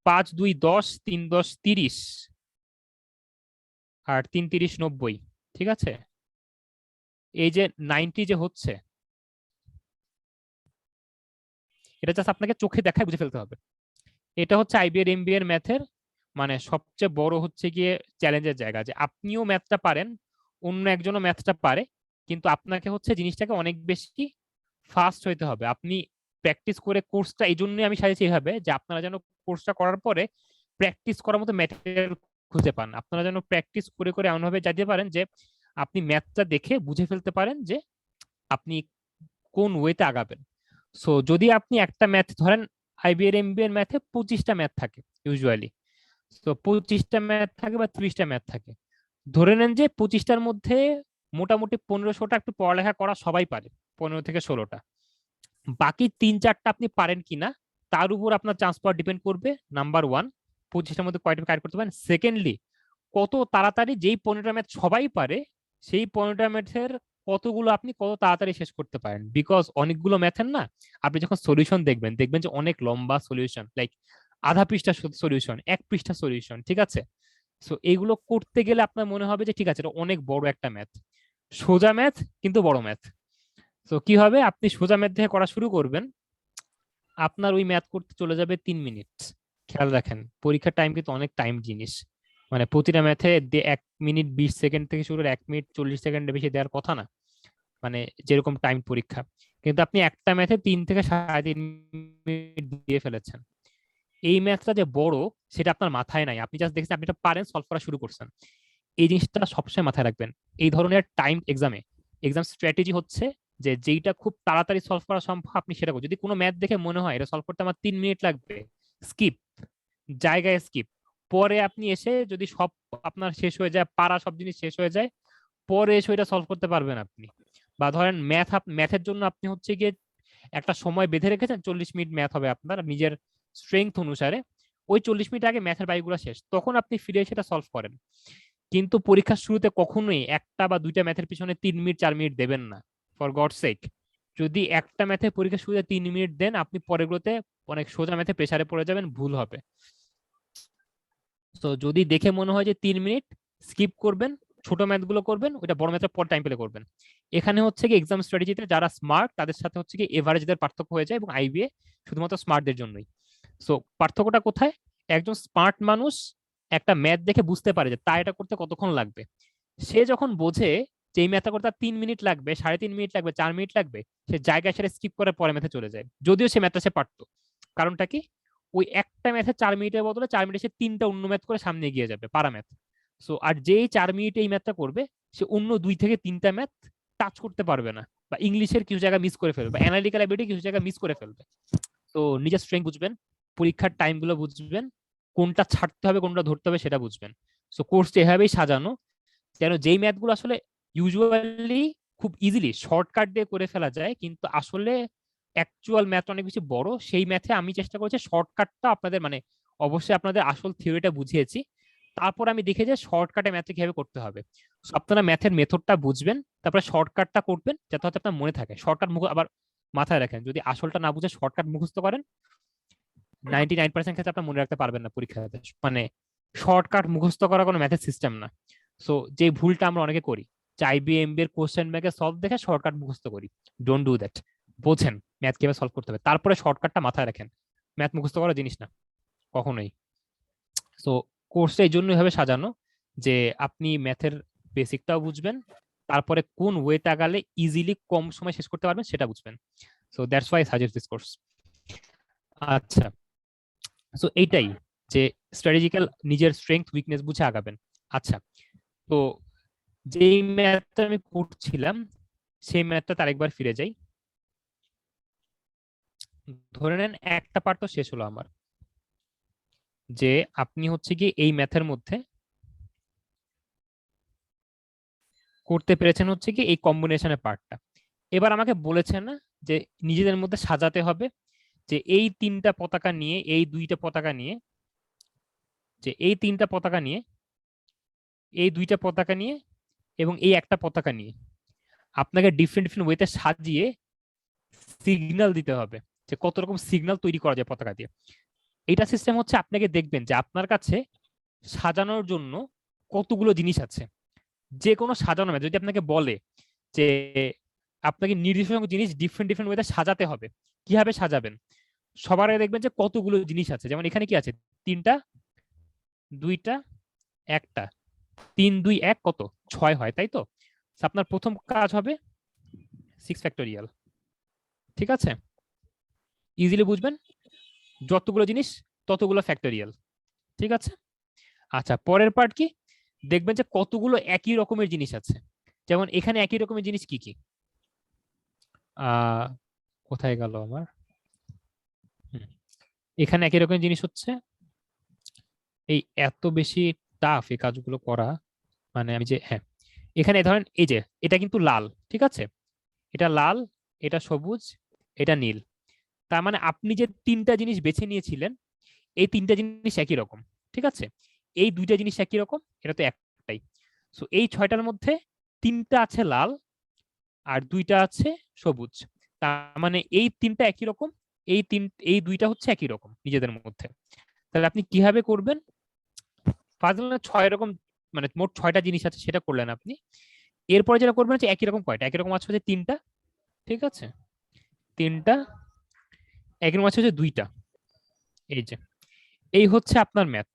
5 2 10, 3 10 30, আর 3 30 90, ঠিক আছে। এই যে 90 যে হচ্ছে, এটা জাস্ট আপনাকে চোখে দেখায় বুঝে ফেলতে হবে। এটা হচ্ছে আইবি এর এমবিএ এর ম্যাথের মানে সবচেয়ে বড় হচ্ছে গিয়ে চ্যালেঞ্জের জায়গা, যে আপনিও ম্যাথটা পারেন, অন্য একজনও ম্যাথটা পারে, কিন্তু আপনাকে হচ্ছে জিনিসটাকে অনেক বেশি ফাস্ট হইতে হবে। আপনি প্র্যাকটিস করে কোর্সটা, এই জন্যই আমি সাজেছি এইভাবে যে আপনারা যেন কোর্সটা করার পরে প্র্যাকটিস করার মতো ম্যাটেরিয়াল খুঁজে পান। আপনারা যেন প্র্যাকটিস করে করে এমনভাবে জানতে পারেন যে আপনি ম্যাথটা দেখে বুঝে ফেলতে পারেন যে আপনি কোন ওয়েতে আগাবেন। সো যদি আপনি একটা ম্যাথ ধরেন, আইবি এর এমবিএ এর ম্যাথে 25টা ম্যাথ থাকে ইউজুয়ালি, তো 25টা ম্যাথ থাকে বা 30টা ম্যাথ থাকে। ধরে নেন যে 25টার মধ্যে মোটামুটি 1500টা একটু পড়ালেখা করা সবাই পারে, 15 থেকে 16টা। বাকি 3-4টা আপনি পারেন কিনা তার উপর আপনার চান্স পাওয়ার ডিপেন্ড করবে। নাম্বার 1, 25টার মধ্যে কয়টা কাজ করতে পারেন। সেকেন্ডলি, কত তাড়াতাড়ি যেই 15টা ম্যাথ সবাই পারে সেই 15টা ম্যাথের কতগুলো আপনি কত তাড়াতাড়ি শেষ করতে পারেন। বিকজ অনেকগুলো ম্যাথের না আপনি যখন সলিউশন দেখবেন যে অনেক লম্বা সলিউশন, লাইক আধা পৃষ্ঠা সলিউশন, 1 পৃষ্ঠা সলিউশন, ঠিক আছে। সো এইগুলো করতে গেলে আপনার মনে হবে যে ঠিক আছে এটা অনেক বড় একটা ম্যাথ, সোজা ম্যাথ কিন্তু বড় ম্যাথ। তো কি হবে, আপনি সোজা ম্যাথ থেকে করা শুরু করবেন, আপনার ওই ম্যাথ করতে চলে যাবে 3 মিনিট। খেয়াল রাখেন পরীক্ষার টাইম কিন্তু অনেক টাইম জিনিস, মানে প্রতিটা ম্যাথে 1 মিনিট 20 সেকেন্ড থেকে শুরু করে 1 মিনিট 40 সেকেন্ডের বেশি দেওয়ার কথা না, মানে যেরকম টাইম পরীক্ষা, কিন্তু আপনি একটা ম্যাথে 3 থেকে 3.5 মিনিট দিয়ে ফেলেছেন। এই ম্যাথটা যে বড় সেটা আপনার মাথায় নাই, আপনি জাস্ট দেখছেন আপনি এটা পারেন, সলভ করা শুরু করছেন। এই জিনিসটা সবসময় মাথায় রাখবেন। এই ধরনের টাইম এক্সাম স্ট্র্যাটেজি হচ্ছে যে যেইটা খুব তাড়াতাড়ি সলভ করা সম্ভব আপনি সেটা করুন। যদি কোনো ম্যাথ দেখে মনে হয় এটা সলভ করতে আমার 3 মিনিট লাগবে, স্কিপ, জায়গায় স্কিপ। পরে আপনি এসে যদি সব আপনার শেষ হয়ে যায়, পারা সব জিনিস শেষ হয়ে যায়, পরে এসে এটা সলভ করতে পারবেন আপনি। বা ধরেন ম্যাথের জন্য আপনি হচ্ছে গিয়ে একটা সময় বেঁধে রেখেছেন, 40 মিনিট ম্যাথ হবে আপনার নিজের স্ট্রেংথ অনুসারে, ওই 40 মিনিট আগে ম্যাথের বাইগুলো শেষ, তখন আপনি ফিরে সেটা সলভ করেন। কিন্তু পরীক্ষার শুরুতে কখনোই একটা বা দুইটা ম্যাথের পিছনে 3 মিনিট 4 মিনিট দেবেন না, ফর গড সেক। যদি একটা ম্যাথের পরীক্ষার শুরুতে 3 মিনিট দেন, আপনি পরেরগুলোতে অনেক সোজা ম্যাথে প্রেসারে পড়ে যাবেন, ভুল হবে। তো যদি দেখে মনে হয় যে 3 মিনিট, স্কিপ করবেন, ছোট ম্যাথগুলো করবেন, ওইটা বড় ম্যাথের পর টাইম পেলে করবেন। এখানে হচ্ছে কি এক্সাম স্ট্র্যাটেজিতে যারা স্মার্ট তাদের সাথে হচ্ছে কি এভারেজদের পার্থক্য হয়ে যায়, এবং আইবিএ শুধুমাত্র স্মার্টদের জন্যই। সো পার্থক্যটা কোথায়, একজন স্মার্ট মানুষ একটা ম্যাথ দেখে বুঝতে পারে যে তা এটা করতে কতক্ষণ লাগবে। সে যখন বোঝে যে এই ম্যাথটা করতে 3 মিনিট লাগবে, 3.5 মিনিট লাগবে, 4 মিনিট লাগবে, সে জায়গায় সেটা স্কিপ করে পরে ম্যাথে চলে যায়, যদিও সে ম্যাথটা সে পারতো। কারণটা কি, ওই একটা ম্যাথে 4 মিনিটের বদলে 4 মিনিটে সে 3টা অন্য ম্যাথ করে সামনে এগিয়ে যাবে, পারা ম্যাথ। সো আর যেই 4 মিনিটে এই ম্যাথটা করবে সে অন্য 2 থেকে 3টা ম্যাথ টাচ করতে পারবে না, বা ইংলিশের কিছু জায়গা মিস করে ফেলবে, বা অ্যানালিটিক্যাল অ্যাবিলিটি কিছু জায়গা মিস করে ফেলবে। তো নিজের স্ট্রেংথ বুঝবেন, পরীক্ষার টাইম গুলো বুঝবেন, কোনটা ছাড়তে হবে কোনটা ধরতে হবে সেটা বুঝবেন। সো কোর্সটা এভাবেই সাজানো যেন যেই ম্যাথগুলো আসলে ইউজুয়ালি খুব ইজিলি শর্টকাট দিয়ে করে ফেলা যায়, কিন্তু আসলে অ্যাকচুয়াল ম্যাথ অনেক বেশি বড়, সেই ম্যাথে আমি চেষ্টা করছি শর্টকাটটা আপনাদের, মানে অবশ্যই আপনাদের আসল থিওরিটা বুঝিয়েছি, তারপর আমি দেখে যে শর্টকাটে ম্যাথে কিভাবে করতে হবে। আপনারা ম্যাথের মেথডটা বুঝবেন, তারপরে শর্টকাটটা করবেন যাতে হয়তো আপনার মনে থাকে। শর্টকাট আবার মাথায় রাখেন, যদি আসলটা না বুঝে শর্টকাট মুখস্থ করেন 99% ক্ষেত্রে আপনার মনে রাখতে পারবেন না পরীক্ষাতে। মানে শর্টকাট মুখস্থ করা কোনো ম্যাথের সিস্টেম না। সো যে ভুলটা আমরা অনেকে করি, যে আইবিএমবি এর কোশ্চেন ব্যাংকে সলভ দেখে শর্টকাট মুখস্থ করি, ডোন্ট ডু দ্যাট। বোঝেন ম্যাথ কিভাবে সলভ করতে হবে, তারপরে শর্টকাটটা মাথায় রাখেন। ম্যাথ মুখস্থ করার জিনিস না কখনোই। সো কোর্সটা এই জন্যই ভাবে সাজানো যে আপনি ম্যাথের বেসিকটাও বুঝবেন, তারপরে কোন ওয়েটা গেলে ইজিলি কম সময় শেষ করতে পারবেন সেটা বুঝবেন। So that's why suggest this course. আচ্ছা, সো এইটাই যে স্ট্র্যাটেজিক্যাল নিজের স্ট্রেংথ উইকনেস বুঝে আগাবেন। আচ্ছা, তো যেই ম্যাথটা আমি করছিলাম সেই ম্যাথটা আরেকবার ফিরে যাই। ধরে নেন একটা পার্ট তো শেষ হলো আমার, যে আপনি হচ্ছে কি এই ম্যাথের মধ্যে করতে পেরেছেন হচ্ছে কি এই কম্বিনেশনের পার্টটা। এবার আমাকে বলেছেন না যে নিজেদের মধ্যে সাজাতে হবে যে এই 3টা পতাকা নিয়ে, এই 2টা পতাকা নিয়ে, যে এই 3টা পতাকা নিয়ে, এই 2টা পতাকা নিয়ে এবং এই একটা পতাকা নিয়ে আপনাকে ডিফারেন্ট ডিফারেন্ট ওয়েতে সাজিয়ে সিগন্যাল দিতে হবে যে কত রকম সিগন্যাল তৈরি করা যায় পতাকা দিয়ে। এটা সিস্টেম হচ্ছে আপনাকে দেখবেন যে আপনার কাছে সাজানোর জন্য কতগুলো জিনিস আছে। যে কোনো সাজানো যদি আপনাকে বলে যে আপনাকে নির্দিষ্ট জিনিস ডিফারেন্ট ডিফারেন্ট ওয়েতে সাজাতে হবে, কিভাবে সাজাবেন, সবার আগে দেখবেন যে কতগুলো জিনিস আছে, যেমন এখানে কি আছে, 3টা 2টা 1টা, 3 2 1 কত 6 হয়, তাই তো? So আপনার প্রথম কাজ হবে 6 ফ্যাক্টোরিয়াল, ঠিক আছে? ইজিলি বুঝবেন, যতগুলো জিনিস ততগুলো ফ্যাক্টোরিয়াল, ঠিক আছে? আচ্ছা, পরের পার্ট কি, দেখবেন যে কতগুলো একই রকমের জিনিস আছে, যেমন এখানে একই রকমের জিনিস কি কি, কোথায় গেল আমার, এখানে একই রকমের জিনিস হচ্ছে, এই এত বেশি টাফ এই কাজগুলো করা, মানে আমি যে, হ্যাঁ, এখানে ধরেন এই যে এটা কিন্তু লাল, ঠিক আছে? এটা লাল, এটা সবুজ, এটা নীল। তার মানে আপনি যে 3টা জিনিস বেছে নিয়েছিলেন, এই 3টা জিনিস একই রকম, ঠিক আছে? এই 2টা জিনিস একই রকম, এটা তো একটাই। সো এই 6টার মধ্যে 3টা আছে লাল আর 2টা আছে সবুজ। তার মানে এই 3টা একই রকম, এই 2টা হচ্ছে একই রকম নিজেদের মধ্যে। তাহলে আপনি কিভাবে করবেন? ফাজল 6 রকম, মানে মোট 6টা জিনিস আছে, সেটা করলেন আপনি। এরপরে যেটা করবেন হচ্ছে একই রকম কয়টা, একই রকম আছে হচ্ছে 3টা, ঠিক আছে? 3টা, একই রকম আছে হচ্ছে 2টা। এই যে এই হচ্ছে আপনার ম্যাথ,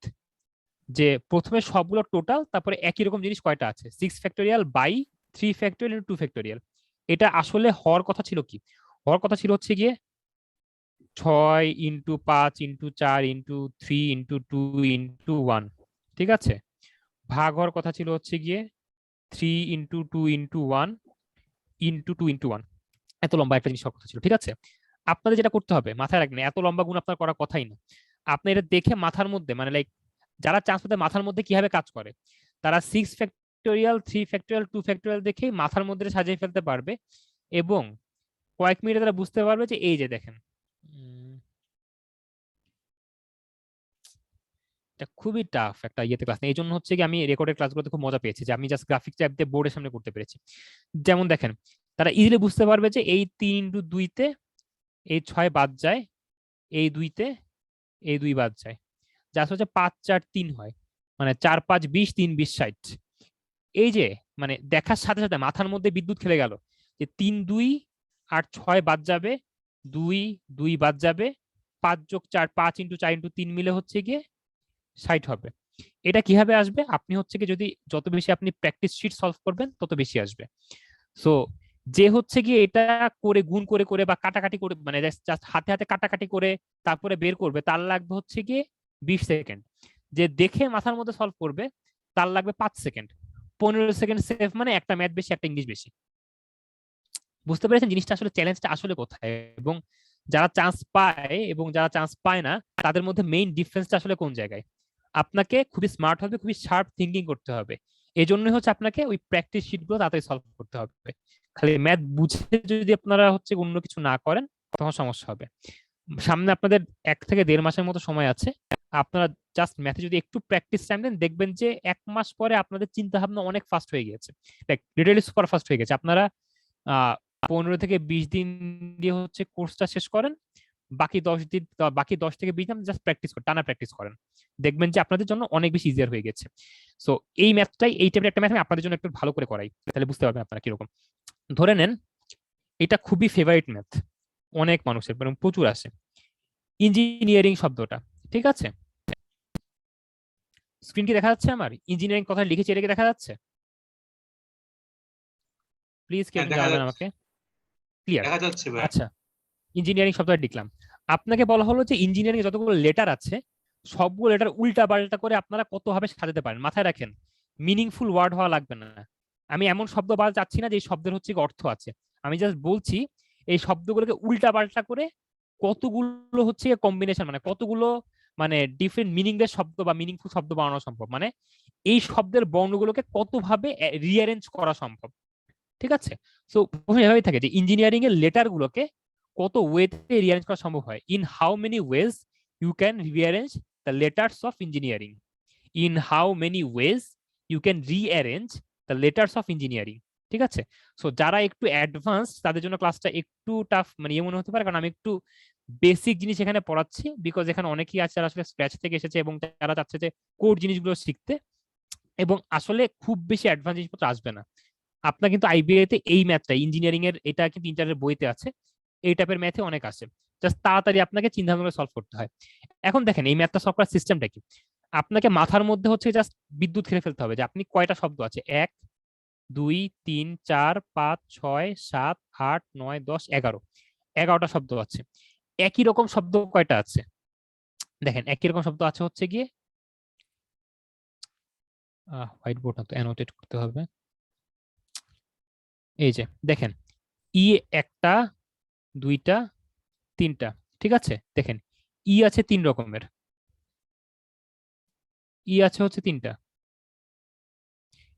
যে প্রথমে সবগুলো টোটাল, তারপরে একই রকম জিনিস কয়টা আছে, 6 ফ্যাক্টোরিয়াল বাই 3 ফ্যাক্টোরিয়াল 2 ফ্যাক্টোরিয়াল। এটা আসলে হওয়ার কথা ছিল কি, হওয়ার কথা ছিল হচ্ছে গিয়ে 6 into 5 into 4 into 3 into 2 into 1, ঠিক আছে? ভাগ হওয়ার কথা ছিল হচ্ছে গিয়ে 3 ইন্টু 2 ইন্টু 1 ইন্টু 2 ইন্টু 1। এত লম্বা একটা জিনিস হওয়ার কথা ছিল, ঠিক আছে? আপনাদের যেটা করতে হবে, মাথায় রাখবেন, এত লম্বা গুণ আপনার করার কথাই না। আপনি এটা দেখে মাথার মধ্যে, মানে লাইক যারা চান্স পেতে মাথার মধ্যে কিভাবে কাজ করে, তারা 6 ফ্যাক্টোরিয়াল 3 ফ্যাক্টোরিয়াল 2 ফ্যাক্টোরিয়াল দেখেই মাথার মধ্যে সাজিয়ে ফেলতে পারবে, এবং কয়েক মিনিটে তারা বুঝতে পারবে যে এই যে দেখেন, এটা খুবই টাফ একটা ইয়েতে ক্লাস। এই জন্য হচ্ছে কি আমি রেকর্ডের ক্লাসগুলোতে খুব মজা পেয়েছি, যে আমি জাস্ট গ্রাফিক্স অ্যাপ দিয়ে বোর্ডের সামনে করতে পেরেছি। যেমন দেখেন, তারা ইজিলি বুঝতে পারবে যে এই 3 ইন্টু 2-তে এই 6 বাদ যায়, এই 2-তে এই 2 বাদ যায়, যা হচ্ছে 5 4 3 হয়, মানে 4 5 20 3 20 60। এই যে মানে দেখার সাথে সাথে মাথার মধ্যে বিদ্যুৎ খেলে গেল, যে 3 2 আর 6 বাদ যাবে, 2 2 বাদ যাবে, 5 যোগ 4 5 ইন্টু 4 ইন্টু 3 মিলে হচ্ছে গিয়ে 60 হবে। এটা কিভাবে আসবে, আপনি হচ্ছে কি যদি যত বেশি আপনি প্র্যাকটিস শিট সলভ করবেন তত বেশি আসবে। সো যে হচ্ছে কি এটা করে গুণ করে করে বা কাটাকাটি করে, মানে জাস্ট হাতে হাতে কাটাকাটি করে তারপরে বের করবে, তার লাগবে হচ্ছে গিয়ে 20 সেকেন্ড। যে দেখে মাথার মধ্যে সলভ করবে তার লাগবে 5 সেকেন্ড। 15 সেকেন্ড সেভ, মানে একটা ম্যাথ বেশি একটা ইংলিশ বেশি। বুঝতে পেরেছেন জিনিসটা আসলে, চ্যালেঞ্জটা আসলে কোথায়, এবং যারা চান্স পায় এবং যারা চান্স পায় না তাদের মধ্যে মেইন ডিফারেন্সটা আসলে কোন জায়গায়? আপনাকে খুবই স্মার্ট হবে, খুবই শার্প থিঙ্কিং করতে হবে। এই জন্যই হচ্ছে আপনাকে ওই প্র্যাকটিস শিট গুলো তাড়াতাড়ি সলভ করতে হবে। খালি ম্যাথ বুঝে যদি আপনারা হচ্ছে অন্য কিছু না করেন তখন সমস্যা হবে। সামনে আপনাদের 1 থেকে 1.5 মাসের মতো সময় আছে। আপনারা জাস্ট ম্যাথে যদি একটু প্র্যাকটিস টাইম দেন, দেখবেন যে 1 মাস পরে আপনাদের চিন্তা ভাবনা অনেক ফাস্ট হয়ে গেছে, লাইক লিটারালি সুপার ফাস্ট হয়ে গেছে। আপনারা 15 থেকে 20 দিন দিয়ে হচ্ছে কোর্সটা শেষ করেন, বাকি 10 দিন, বাকি 10 থেকে 20 দিন জাস্ট প্র্যাকটিস করেন, টানা প্র্যাকটিস করেন, দেখবেন যে আপনাদের জন্য অনেক বেশি ইজিয়ার হয়ে গেছে। সো এই ম্যাথটাই, এই টাইপের একটা ম্যাথ আমি আপনাদের জন্য একটু ভালো করে করাই, তাহলে বুঝতে পারবেন আপনারা কিরকম। ধরে নেন এটা খুবই ফেভারিট ম্যাথ অনেক মানুষের, মানে প্রচুর আসে, ইঞ্জিনিয়ারিং শব্দটা, ঠিক আছে? স্ক্রিন কি দেখা যাচ্ছে আমার? ইঞ্জিনিয়ারিং কথা লিখেছি, এটা কি দেখা যাচ্ছে? প্লিজ কেউ দেখা জানাবেন যাচ্ছে, আমাকে। ক্লিয়ার? দেখা যাচ্ছে ভাই। আচ্ছা, ইঞ্জিনিয়ারিং শব্দটা লিখলাম। আপনাকে বলা হলো যে ইঞ্জিনিয়ারিং এ যতগুলো লেটার আছে সবগুলো লেটার উল্টা পাল্টা করে আপনারা কত ভাবে সাজাতে পারেন। মাথায় রাখেন, মিনিংফুল ওয়ার্ড হওয়া লাগবে না। আমি এমন শব্দ বলা চাচ্ছি না যে এই শব্দের হচ্ছে অর্থ আছে, আমি জাস্ট বলছি এই শব্দগুলোকে উল্টা পাল্টা করে কতগুলো হচ্ছে কম্বিনেশন, মানে কতগুলো মানে ডিফারেন্ট মিনিংলেস শব্দ বা মিনিংফুল শব্দ বানানো সম্ভব, মানে এই শব্দের বর্ণগুলোকে কতভাবে রিঅ্যারেঞ্জ করা সম্ভব, ঠিক আছে? সো এভাবেই থাকে যে ইঞ্জিনিয়ারিং এর লেটার গুলোকে কত ওয়েতে রিঅ্যারেঞ্জ করা সম্ভব হয়। In how many ways you can rearrange the letters of engineering, in how many ways you can rearrange the letters of engineering, ঠিক আছে? সো যারা একটু অ্যাডভান্স তাদের জন্য ক্লাসটা একটু টাফ মানে ইয়ে মনে হতে পারে, কারণ আমি একটু বেসিক জিনিস এখানে পড়াচ্ছি, বিকজ এখানে অনেকেই আছে যারা আসলে স্ক্র্যাচ থেকে এসেছে এবং তারা চাচ্ছে যে কোর জিনিসগুলো শিখতে, এবং আসলে খুব বেশি অ্যাডভান্স জিনিসপত্র আসবে না। আপনার কিন্তু আইবিএ তে এই ম্যাথটা ইঞ্জিনিয়ারিং এর এটা কিন্তু ইন্টারের বইতে আছে, এই টাইপের ম্যাথে অনেক আসে, জাস্ট তাড়াতাড়ি আপনাকে চিন্তা ভাবনা করে সলভ করতে হয়। এখন দেখেন এই ম্যাথটা সলভ করার সিস্টেমটা কি, আপনাকে মাথার মধ্যে হচ্ছে জাস্ট বিদ্যুৎ খেলে ফেলতে হবে যে আপনি কয়টা শব্দ আছে, 1 2 3 4 5 6 7 8 9 10 11, 11টা শব্দ আছে। একই রকম শব্দ কয়টা আছে, দেখেন একই রকম শব্দ আছে হচ্ছে গিয়ে হোয়াইট বোর্ড না তো অ্যানোটেট করতে হবে, এই যে দেখেন ই একটা দুইটা তিনটা, ঠিক আছে, দেখেন ই আছে 3 রকমের, ই আছে হচ্ছে 3টা।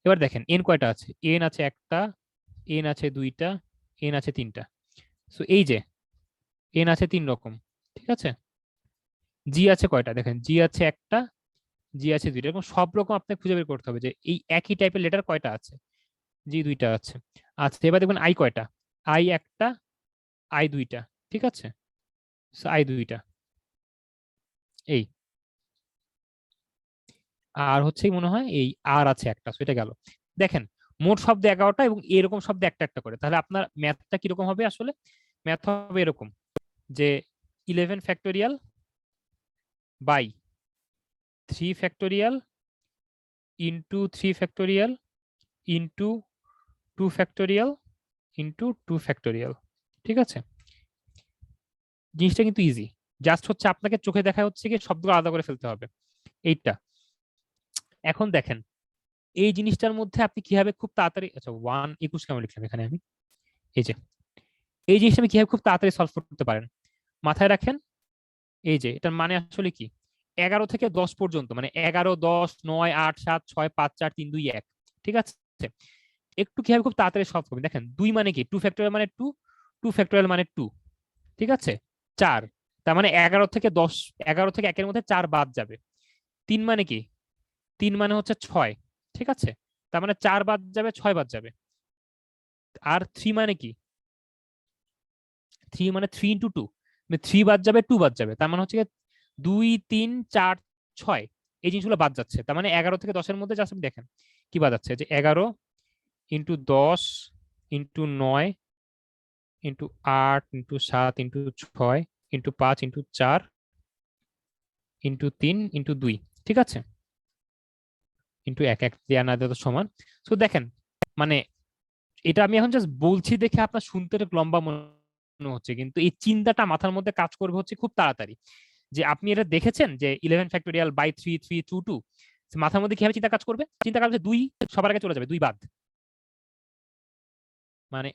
এবার দেখেন এন কয়টা আছে, এন আছে একটা, এন আছে 2টা, এন আছে 3টা। সো এই যে এন আছে 3 রকম, ঠিক আছে। জি আছে কয়টা, দেখেন জি আছে একটা, জি আছে 2টা, এরকম সব রকম আপনাকে খুঁজে বের করতে হবে যে এই একই টাইপের লেটার কয়টা আছে। জি 2টা আছে। আচ্ছা এবার দেখবেন আই কয়টা, আই একটা, আই 2টা, ঠিক আছে, সো আই 2টা এই, আর হচ্ছে মনে হয় এই আর আছে একটা, সো এটা গেল। দেখেন মোট শব্দ 11টা এবং এরকম শব্দ একটা একটা করে, তাহলে আপনার ম্যাথটা কিরকম হবে, আসলে ম্যাথ হবে এরকম যে 11 factorial by 3 factorial into 3 factorial into 2 factorial into 2 factorial, ঠিক আছে। জিনিসটা কিন্তু ইজি, জাস্ট হচ্ছে আপনাকে চোখে দেখা হচ্ছে কি শব্দগুলো আলাদা করে ফেলতে হবে এইটা। এখন দেখেন এই জিনিসটার মধ্যে আপনি কিভাবে খুব তাড়াতাড়ি, আচ্ছা 1 21 কেমন লিখলাম এখানে আমি, এই যে এই জিনিসটা আমি কিভাবে খুব তাড়াতাড়ি সলভ করতে পারেন মাথায় রাখেন। এই যে এটার মানে আসলে কি, 11 থেকে 10 পর্যন্ত, মানে 11 10 9 8 7 6 5 4 3 2 1, ঠিক আছে। একটু কিভাবে খুব তাড়াতাড়ি সলভ করবেন, দেখেন 2 মানে কি, 2 ফ্যাক্টোরিয়াল মানে 2, 2 ফ্যাক্টোরিয়াল মানে 2, ঠিক আছে। 4, তার মানে 11 থেকে 10, 11 থেকে 1-এর মধ্যে 4 বাদ যাবে। 3 মানে কি, 3 মানে হচ্ছে 6, ঠিক আছে, তার মানে 4 বাদ যাবে, 6 বাদ যাবে। আর 3 মানে কি, 3 মানে 3 ইন্টু 2, 3 বাদ যাবে, 2 বাদ যাবে, তার মানে হচ্ছে 2 3 4 6, এই জিনিসগুলো বাদ যাচ্ছে। তার মানে 11 থেকে 10-এর মধ্যে জাস্ট দেখেন কি বাদ যাচ্ছে, যে 11 into 10 into 9 into 8 into 7 into 6 into 5 into 4 into 3 into 2, ঠিক আছে, ইন্টু 1 1 দেয়া না দেওয়া তো সমান। তো দেখেন মানে এটা আমি এখন জাস্ট বলছি দেখে আপনার শুনতে একটু লম্বা মনে হচ্ছে, কিন্তু এই চিন্তাটা মাথার মধ্যে কাজ করবে হচ্ছে খুব তাড়াতাড়ি। যে আপনি এটা দেখেছেন যে 11 ফ্যাক্টোরিয়াল বাই 3 3 2 2, মাথার মধ্যে কিভাবে চিন্তা কাজ করবে, চিন্তা কাজ 2 সবার আগে চলে যাবে, 2 বাদ, মানে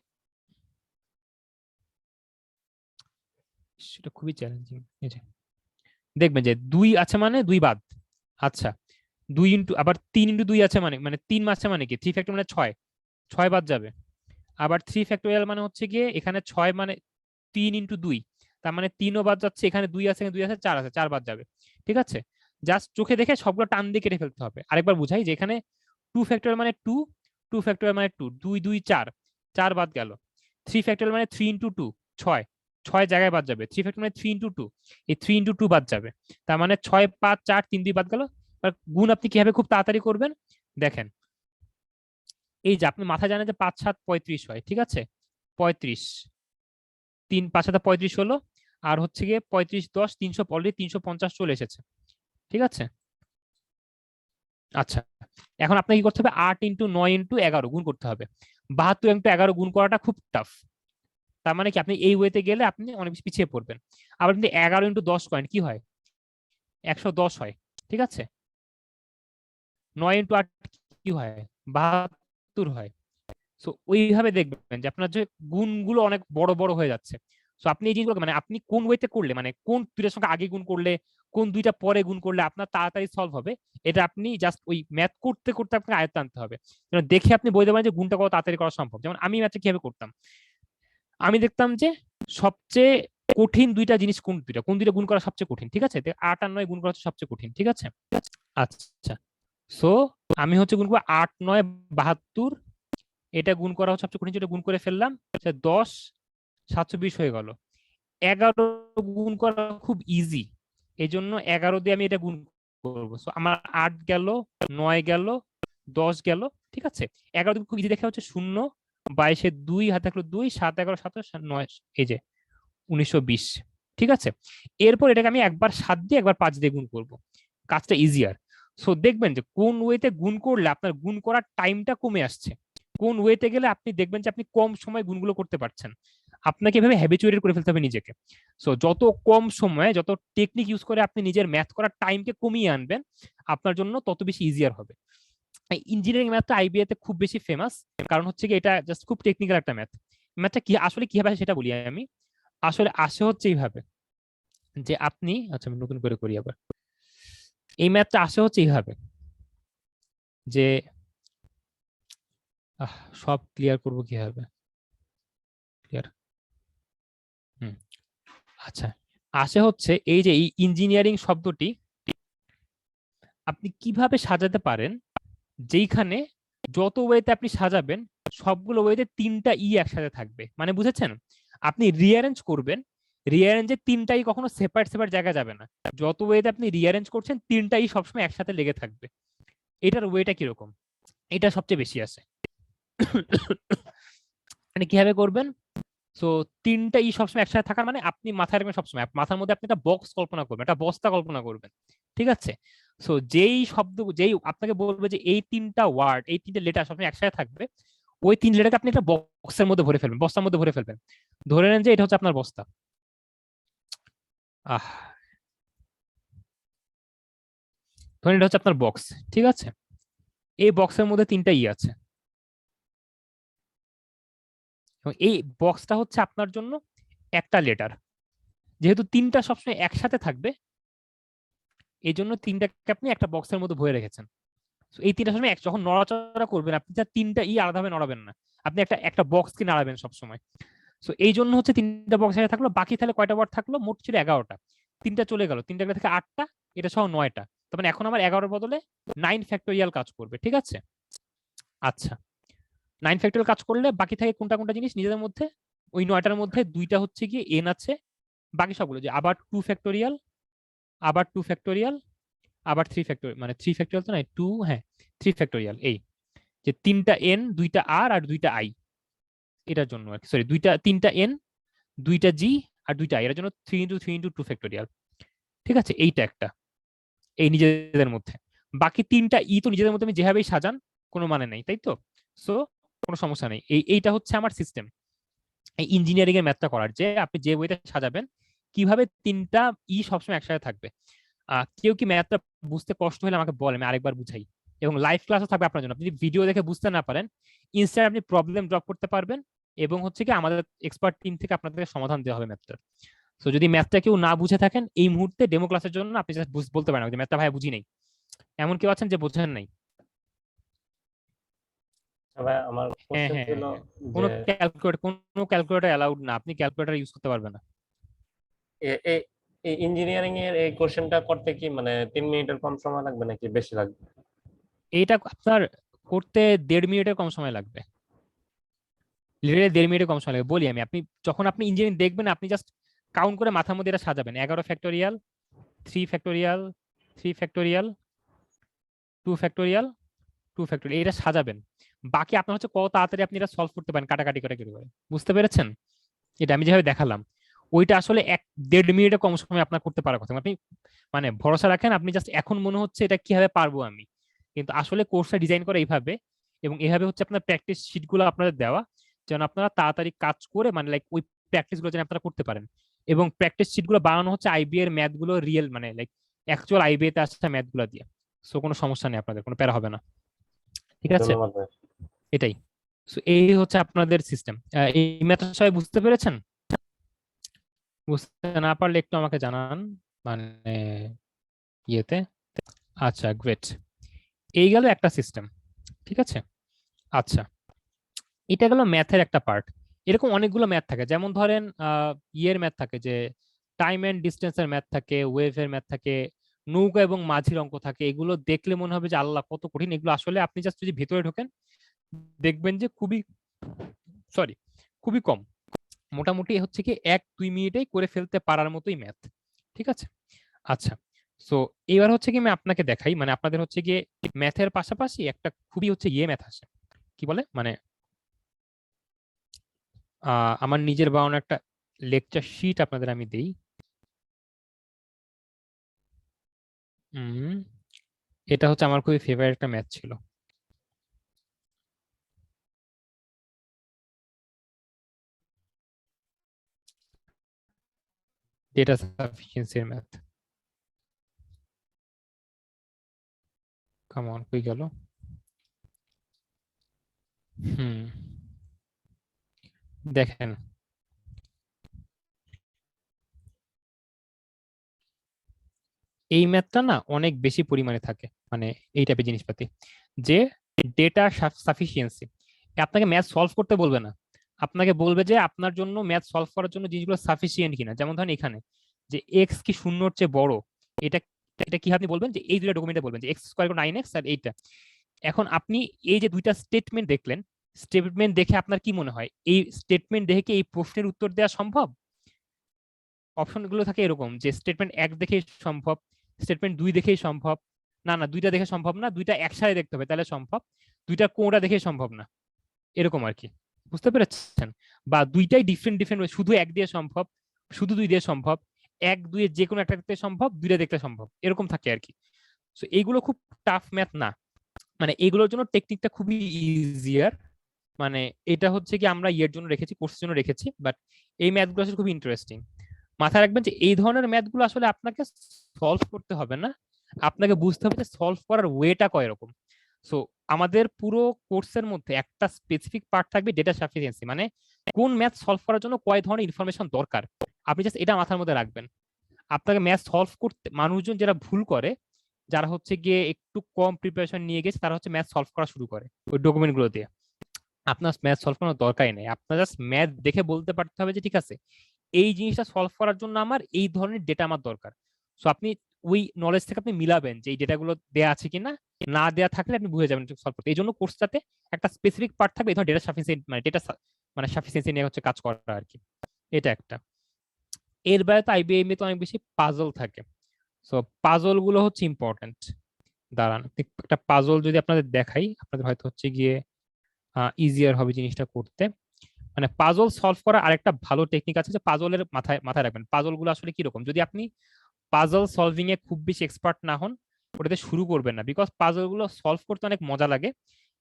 সেটা খুবই চ্যালেঞ্জিং। এই যে দেখবেন যে 2 আছে মানে 2 বাদ, আচ্ছা 2 ইন্টু আবার 3 ইন্টু 2 আছে মানে 3 আছে মানে কি 3 ফ্যাক্টর মানে 6, 6 বাদ যাবে। আবার 3 ফ্যাক্টোরিয়াল মানে হচ্ছে গিয়ে এখানে 6 মানে 3 ইন্টু 2, তার মানে 3ও বাদ যাচ্ছে, এখানে 2 আছে 2 আছে 4 আছে, 4 বাদ যাবে, ঠিক আছে। জাস্ট চোখে দেখে সবগুলো টান দিয়ে কেটে ফেলতে হবে। আরেকবার বুঝাই যে এখানে 2 ফ্যাক্টোরিয়াল মানে 2, 2 ফ্যাক্টোরিয়াল মানে 2, 2 2 4, 4 বাদ গেল। 3 ফ্যাক্টোরিয়াল মানে 3 ইন্টু 2 6, 6 জায়গায় বাদ যাবে। 3 ফ্যাক্টোরিয়াল মানে 3 ইন্টু 2, এই 3 ইন্টু 2 বাদ যাবে, তার মানে 6 5 4 3 2 বাদ গেল। গুণ আপনি কিভাবে খুব তাড়াতাড়ি করবেন দেখেন, এই যে আপনি মাথায় জানেন যে 5 7 35 হয়, ঠিক আছে, 35 3 5 7 35 হলো, আর হচ্ছে গিয়ে 35 10 300, অলরেডি 350 চলে এসেছে, ঠিক আছে। আচ্ছা এখন আপনাকে কি করতে হবে, 8 ইন্টু 9 ইন্টু 11 গুণ করতে হবে। 72 ইন্টু 11 গুণ করাটা খুব টাফ, তার মানে কি আপনি এই ওয়েতে গেলে আপনি অনেক বেশি পিছিয়ে পড়বেন। আবার কিন্তু 11 ইন্টু 10 করেন কি হয়, 110 হয়, ঠিক আছে। 9 ইন্টু 8 কি হয়, 72 হয়। সো ওইভাবে দেখবেন যে আপনার যে গুণগুলো অনেক বড় বড় হয়ে যাচ্ছে। সো আপনি এই জিনিসগুলো মানে আপনি কোন ওয়েতে করলে, মানে কোন দুইটার সঙ্গে আগে গুণ করলে, কোন দুইটা পরে গুণ করলে আপনার তাড়াতাড়ি সলভ হবে, এটা আপনি জাস্ট ওই ম্যাথ করতে করতে আপনাকে আয়ত্তে আনতে হবে। যেন দেখে আপনি বলতে পারেন যে গুণটা কত তাড়াতাড়ি করা সম্ভব। যেমন আমি ম্যাথটা কিভাবে করতাম, আমি দেখতাম যে সবচেয়ে কঠিন দুইটা জিনিস কোন দুইটা গুণ করা সবচেয়ে কঠিন, ঠিক আছে। 8 আর 9 গুণ করা হচ্ছে সবচেয়ে কঠিন, ঠিক আছে। আচ্ছা সো আমি হচ্ছে গুণ করবো 8 9 72, এটা গুণ করা হচ্ছে সবচেয়ে কঠিন, যেটা গুণ করে ফেললাম, 10 720 হয়ে গেল। 11 গুণ করা খুব ইজি, এই জন্য 11 দিয়ে আমি এটা গুণ করবো। সো আমার 8 গেল, 9 গেল, 10 গেল, ঠিক আছে। 11 খুব ইজি দেখা হচ্ছে 0 22 2 হাতে থাকলো 2 7 11 7 9, এই যে 1920। ঠিক আছে, এরপর এটাকে আমি একবার 7 দিয়ে একবার 5 দিয়ে গুণ করবো, কাজটা ইজিয়ার। সো দেখবেন যে কোন ওয়েতে গুণ করলে আপনার গুণ করার টাইমটা কমে আসছে, কোন ওয়েতে গেলে আপনি দেখবেন যে আপনি কম সময় গুণগুলো করতে পারছেন। আপনাকে এভাবে হ্যাবিচুয়েটেড করে ফেলতে হবে নিজেকে। সো যত কম সময়ে যত টেকনিক ইউজ করে আপনি নিজের ম্যাথ করার টাইমকে কমিয়ে আনবেন, আপনার জন্য তত বেশি ইজিয়ার হবে। ইঞ্জিনিয়ারিং ম্যাথটা আইবিএ তে খুব বেশি ফেমাস, কারণ হচ্ছে কি এটা জাস্ট খুব টেকনিক্যাল একটা ম্যাথ। ম্যাথটা কি আসলে কিভাবে আসে সেটা বলি আমি। আসলে আসে হচ্ছে এইভাবে যে আপনি, আচ্ছা আমি নতুন করে করি আবার। এই ম্যাথটা আসে হচ্ছে এইভাবে যে সব ক্লিয়ার করব কিভাবে, ক্লিয়ার। আচ্ছা, আসে হচ্ছে এই যে এই ইঞ্জিনিয়ারিং শব্দটি আপনি কিভাবে সাজাতে পারেন, যেইখানে যত ওয়েতে আপনি সাজাবেন সবগুলো ওয়েতে 3টা ই একসাথে থাকবে। মানে বুঝেছেন, আপনি রিঅ্যারেঞ্জ করবেন, রিঅ্যারেঞ্জে 3টা ই কখনো সেপারেট সেপারেট জায়গা যাবে না, যত ওয়েতে আপনি রিঅ্যারেঞ্জ করছেন 3টা ই সবসময় একসাথে লেগে থাকবে। এটার ওয়েটা কিরকম, এটা সবচেয়ে বেশি আছে। মানে কিভাবে করবেন, সো 3টা ই সবসময় একসাথে থাকার মানে আপনি মাথায় রাখবেন, সবসময় মাথার মধ্যে আপনি একটা বক্স কল্পনা করবেন, একটা বস্তা কল্পনা করবেন। ঠিক আছে, সো যেই শব্দ যেই আপনাকে বলবে যে এই 3টা ওয়ার্ড এই 3টে লেটার সবসময় একসাথে থাকবে, ওই 3 লেটারকে আপনি একটা বক্সের মধ্যে ভরে ফেলবেন, বস্তার মধ্যে ভরে ফেলবেন। ধরে নেন যে এটা হচ্ছে আপনার বস্তা। ধরেন এটা হচ্ছে আপনার বক্স। ঠিক আছে, এই বক্সের মধ্যে 3টা ই আছে, এবং এই বক্সটা হচ্ছে আপনার জন্য একটা লেটার। যেহেতু 3টা সবসময় একসাথে থাকবে, এই জন্য 3টাকে আপনি একটা বক্সের মধ্যে ভরে রেখেছেন। এই 3টা সময় যখন নড়াচড়া করবেন আপনি 3টা ই আলাদাভাবে নড়াবেন না, আপনি একটা একটা বক্সকে নাড়াবেন সবসময়। সো এই জন্য হচ্ছে 3টা বক্স থাকলো, বাকি তাহলে কয়টা ওয়ার্ড থাকলো, মোট ছিল 11টা। 3টা চলে গেল, 3টা থেকে 8টা, এটা সহ 9টা। তার মানে এখন আমার 11-এর বদলে 9 ফ্যাক্টোরিয়াল কাজ করবে। ঠিক আছে, আচ্ছা 9 ফ্যাক্টোরিয়াল কাজ করলে বাকি থাকে কোনটা কোনটা জিনিস নিজেদের মধ্যে, ওই 9টার মধ্যে 2টা হচ্ছে গিয়ে এন আছে, বাকি সবগুলো যে আবার 2 ফ্যাক্টোরিয়াল, আবার 2 ফ্যাক্টোরিয়াল, আবার 3 ফ্যাক্টোরিয়াল, মানে 3 ফ্যাক্টোরিয়াল তো নাই 2, হ্যাঁ 3 ফ্যাক্টোরিয়াল। এই যে 3টা এন 2টা আর আর 2টা আই, এটার জন্য আর কি, সরি 3টা এন 2টা জি আর 2টা আই, এর জন্য 3 × 3 × 2 ফ্যাক্টোরিয়াল। ঠিক আছে, এইটা একটা, এই নিজেদের মধ্যে। বাকি 3টা ই তো নিজেদের মধ্যে আমি যেভাবেই সাজান কোনো মানে নেই, তাই তো? সো কোনো সমস্যা নেই। এইটা হচ্ছে আমার সিস্টেম এই ইঞ্জিনিয়ারিং এর ম্যাথটা করার, যে আপনি যে ওয়েতে সাজাবেন কিভাবে 3টা ই সবসময় একসাথে থাকবে। কেউ কি ম্যাথটা বুঝতে কষ্ট হলে আমাকে বলে, আমি আরেকবার বুঝাই। এবং লাইভ ক্লাসও থাকবে আপনার জন্য, আপনি যদি ভিডিও দেখে বুঝতে না পারেন ইনস্ট্যান্ট আপনি প্রবলেম ড্রপ করতে পারবেন, এবং হচ্ছে কি আমাদের এক্সপার্ট টিম থেকে আপনাদের সমাধান দেওয়া হবে ম্যাথটার। সো যদি ম্যাথটা কেউ না বুঝে থাকেন এই মুহূর্তে ডেমো ক্লাসের জন্য আপনি জাস্ট বলতে পারেন যে ম্যাথটা ভাই বুঝি নাই। এমন কেউ আছেন যে বোঝেন নাই? ভাই আমার হ্যাঁ কোশ্চেন হ্যাঁ ছিল হ্যাঁ, যে কোনো ক্যালকুলেটর অ্যালাউড না, আপনি ক্যালকুলেটর ইউজ করতে পারবেন না। এই ইঞ্জিনিয়ারিং এর এই কোশ্চেনটা করতে কি মানে 3 মিনিটের কম সময় লাগবে নাকি বেশি লাগবে? এইটা আপনার করতে 1.5 মিনিটের কম সময় লাগবে, লিটারালি 1.5 মিনিটের কম সময় লাগবে। বলি আমি, আপনি যখন আপনি ইঞ্জিনিয়ারিং দেখবেন আপনি জাস্ট কাউন্ট করে মাথার মধ্যে এটা সাজাবেন, 11 factorial, 3 factorial, 3 factorial, 2 factorial, 2 factorial, এটা সাজাবেন। বাকি আপনার হচ্ছে কত তাড়াতাড়ি আপনি এটা সলভ করতে পারেন কাটাকাটি করে করে। বুঝতে পেরেছেন? এটা আমি যেভাবে দেখালাম ওইটা আসলে 1.5 মিনিটের কম সময় আপনার করতে পারার কথা। আপনি মানে ভরসা রাখেন, আপনি জাস্ট এখন মনে হচ্ছে এটা কিভাবে পারবো আমি, কিন্তু আসলে কোর্সটা ডিজাইন করা এইভাবে, এবং এইভাবে হচ্ছে আপনার প্র্যাকটিস শিটগুলো আপনাদের দেওয়া, যেন আপনারা তাড়াতাড়ি কাজ করে মানে লাইক ওই প্র্যাকটিস গুলো যেন আপনারা করতে পারেন। এবং প্র্যাকটিস শিটগুলো বানানো হচ্ছে আইবিএ এর ম্যাথ গুলো রিয়েল মানে লাইক অ্যাকচুয়াল আইবিএ তে আসছে ম্যাথ গুলো দিয়ে। সো কোনো সমস্যা নেই, আপনাদের কোনো প্যারা হবে না। ঠিক আছে, ধন্যবাদ ভাই। এটাই। সো এই হচ্ছে আপনাদের সিস্টেম। এই ম্যাথটা সবাই বুঝতে পেরেছেন? বুঝতে না পারলে একটু আমাকে জানান মানে ইয়েতে। আচ্ছা গ্রেট, এই গেল একটা সিস্টেম। ঠিক আছে, আচ্ছা এটা গেল ম্যাথের একটা পার্ট। এরকম অনেকগুলো ম্যাথ থাকে, যেমন ধরেন ইয়ের ম্যাথ থাকে যে টাইম এন্ড ডিস্টেন্সের ম্যাথ থাকে, ওয়েভের ম্যাথ থাকে, নৌকা এবং মাঝির অঙ্ক থাকে। এগুলো দেখলে মনে হবে যে আল্লাহ কত কঠিন এগুলো, আসলে আপনি জাস্ট যদি ভেতরে ঢোকেন দেখবেন যে খুবই কম, মোটামুটি হচ্ছে কি 1-2 মিনিটেই করে ফেলতে পারার মতোই ম্যাথ। ঠিক আছে, আচ্ছা সো এবার হচ্ছে কি আমি আপনাকে দেখাই, মানে আপনাদের হচ্ছে গিয়ে ম্যাথের পাশাপাশি একটা খুবই হচ্ছে ইয়ে ম্যাথ আসে, কি বলে মানে আমার নিজের বানানো একটা লেকচার শিট আপনাদের আমি দেই। এটা হচ্ছে আমার খুবই ফেভারিট একটা ম্যাথ ছিল। ডেটা সাফিসিয়েন্সির ম্যাথ। কাম অন, কই গেল? দেখেন, এই ম্যাথটা না অনেক বেশি পরিমাণে থাকে, মানে এই টাইপের জিনিসপাতি, যে ডেটা সাফিসিয়েন্সি। আপনাকে ম্যাথ সলভ করতে বলবে না, আপনাকে বলবে যে আপনার জন্য ম্যাথ সলভ করার জন্য জিনিসগুলো সাফিসিয়েন্ট কিনা। যেমন ধরেন এখানে যে এক্স কি শূন্যর চেয়ে বড়, এটা এটা কি আপনি বলবেন যে এই দুইটা ডকুমেন্টে বলবেন যে এক্স স্কোয়ার 9x আর এইটা। এখন আপনি এই যে দুইটা স্টেটমেন্ট দেখলেন, স্টেটমেন্ট দেখে আপনার কি মনে হয় এই স্টেটমেন্ট দেখে কি এই প্রশ্নের উত্তর দেওয়া সম্ভব? অপশনগুলো থাকে এরকম যে স্টেটমেন্ট 1 দেখেই সম্ভব, স্টেটমেন্ট 2 দেখেই সম্ভব, না না দুইটা দেখে সম্ভব না, দুইটা একসাথে দেখতে হবে তাহলে সম্ভব, দুইটা কোনটা দেখেই সম্ভব না, এরকম আর কি। বুঝতে পেরেছেন? বা দুইটাই ডিফারেন্ট ডিফারেন্ট, শুধু এক দিয়ে সম্ভব, শুধু দুই দিয়ে সম্ভব, এক দুইয়ে যে কোনো একটা দেখতে সম্ভব, দুইটা দেখতে সম্ভব, এরকম থাকে আর কি। তো এইগুলো খুব টাফ ম্যাথ না, মানে এগুলোর জন্য টেকনিকটা খুবই ইজিয়ার। মানে এটা হচ্ছে কি আমরা ইয়ের জন্য রেখেছি, কোর্সের জন্য রেখেছি, বাট এই ম্যাথগুলো আসলে খুব ইন্টারেস্টিং। মাথায় রাখবেন যে এই ধরনের ম্যাথগুলো আসলে আপনাকে সলভ করতে হবে না, আপনাকে বুঝতে হবে যে সলভ করার ওয়েটা কয় রকম। সো আমাদের পুরো কোর্সের মধ্যে একটা স্পেসিফিক পার্ট থাকবে ডেটা সাফিসিয়েন্সি, মানে কোন ম্যাথ সলভ করার জন্য কয় ধরনের ইনফরমেশন দরকার। আপনি জাস্ট এটা মাথার মধ্যে রাখবেন। আপনাকে ম্যাথ সলভ করতে, মানুষজন যারা ভুল করে, যারা হচ্ছে গিয়ে একটু কম প্রিপারেশন নিয়ে গেছে, তারা হচ্ছে ম্যাথ সলভ করা শুরু করে ওই ডকুমেন্ট গুলো দিয়ে। আপনার ম্যাথ সলভ করার দরকারই নেই, আপনার জাস্ট ম্যাথ দেখে বলতে পারতে হবে যে ঠিক আছে এই জিনিসটা সলভ করার জন্য আমার এই ধরনের ডেটা আমার দরকার। সো আপনি ওই নলেজ থেকে আপনি মিলাবেন যে এই ডেটাগুলো দেয়া আছে কিনা, না দেয়া থাকলে আপনি বুঝে যাবেন সলভ করতে। এই জন্য কোর্সটাতে একটা স্পেসিফিক পার্ট থাকবে এই ধরনের ডেটা সাফিসিয়েন্ট, মানে ডেটা মানে সাফিসিয়েন্সি নিয়ে হচ্ছে কাজ করা আর কি। এটা একটা। এর বাইরে তো আইবিএম এ তো অনেক বেশি পাজল থাকে। সো পাজল গুলো হচ্ছে ইম্পর্টেন্ট। দাঁড়ান একটা পাজল যদি আপনাদের দেখাই, আপনাদের হয়তো হচ্ছে গিয়ে ইজিয়ার হবে জিনিসটা করতে। মানে পাজল সলভ করার আরেকটা ভালো টেকনিক আছে, যে পাজলের মাথায় মাথায় রাখবেন পাজল গুলো আসলে কিরকম। যদি আপনি পাজল সলভিং এ খুব বেশি এক্সপার্ট না হন, ওটাতে শুরু করবেন না, বিকজ পাজল গুলো সলভ করতে অনেক মজা লাগে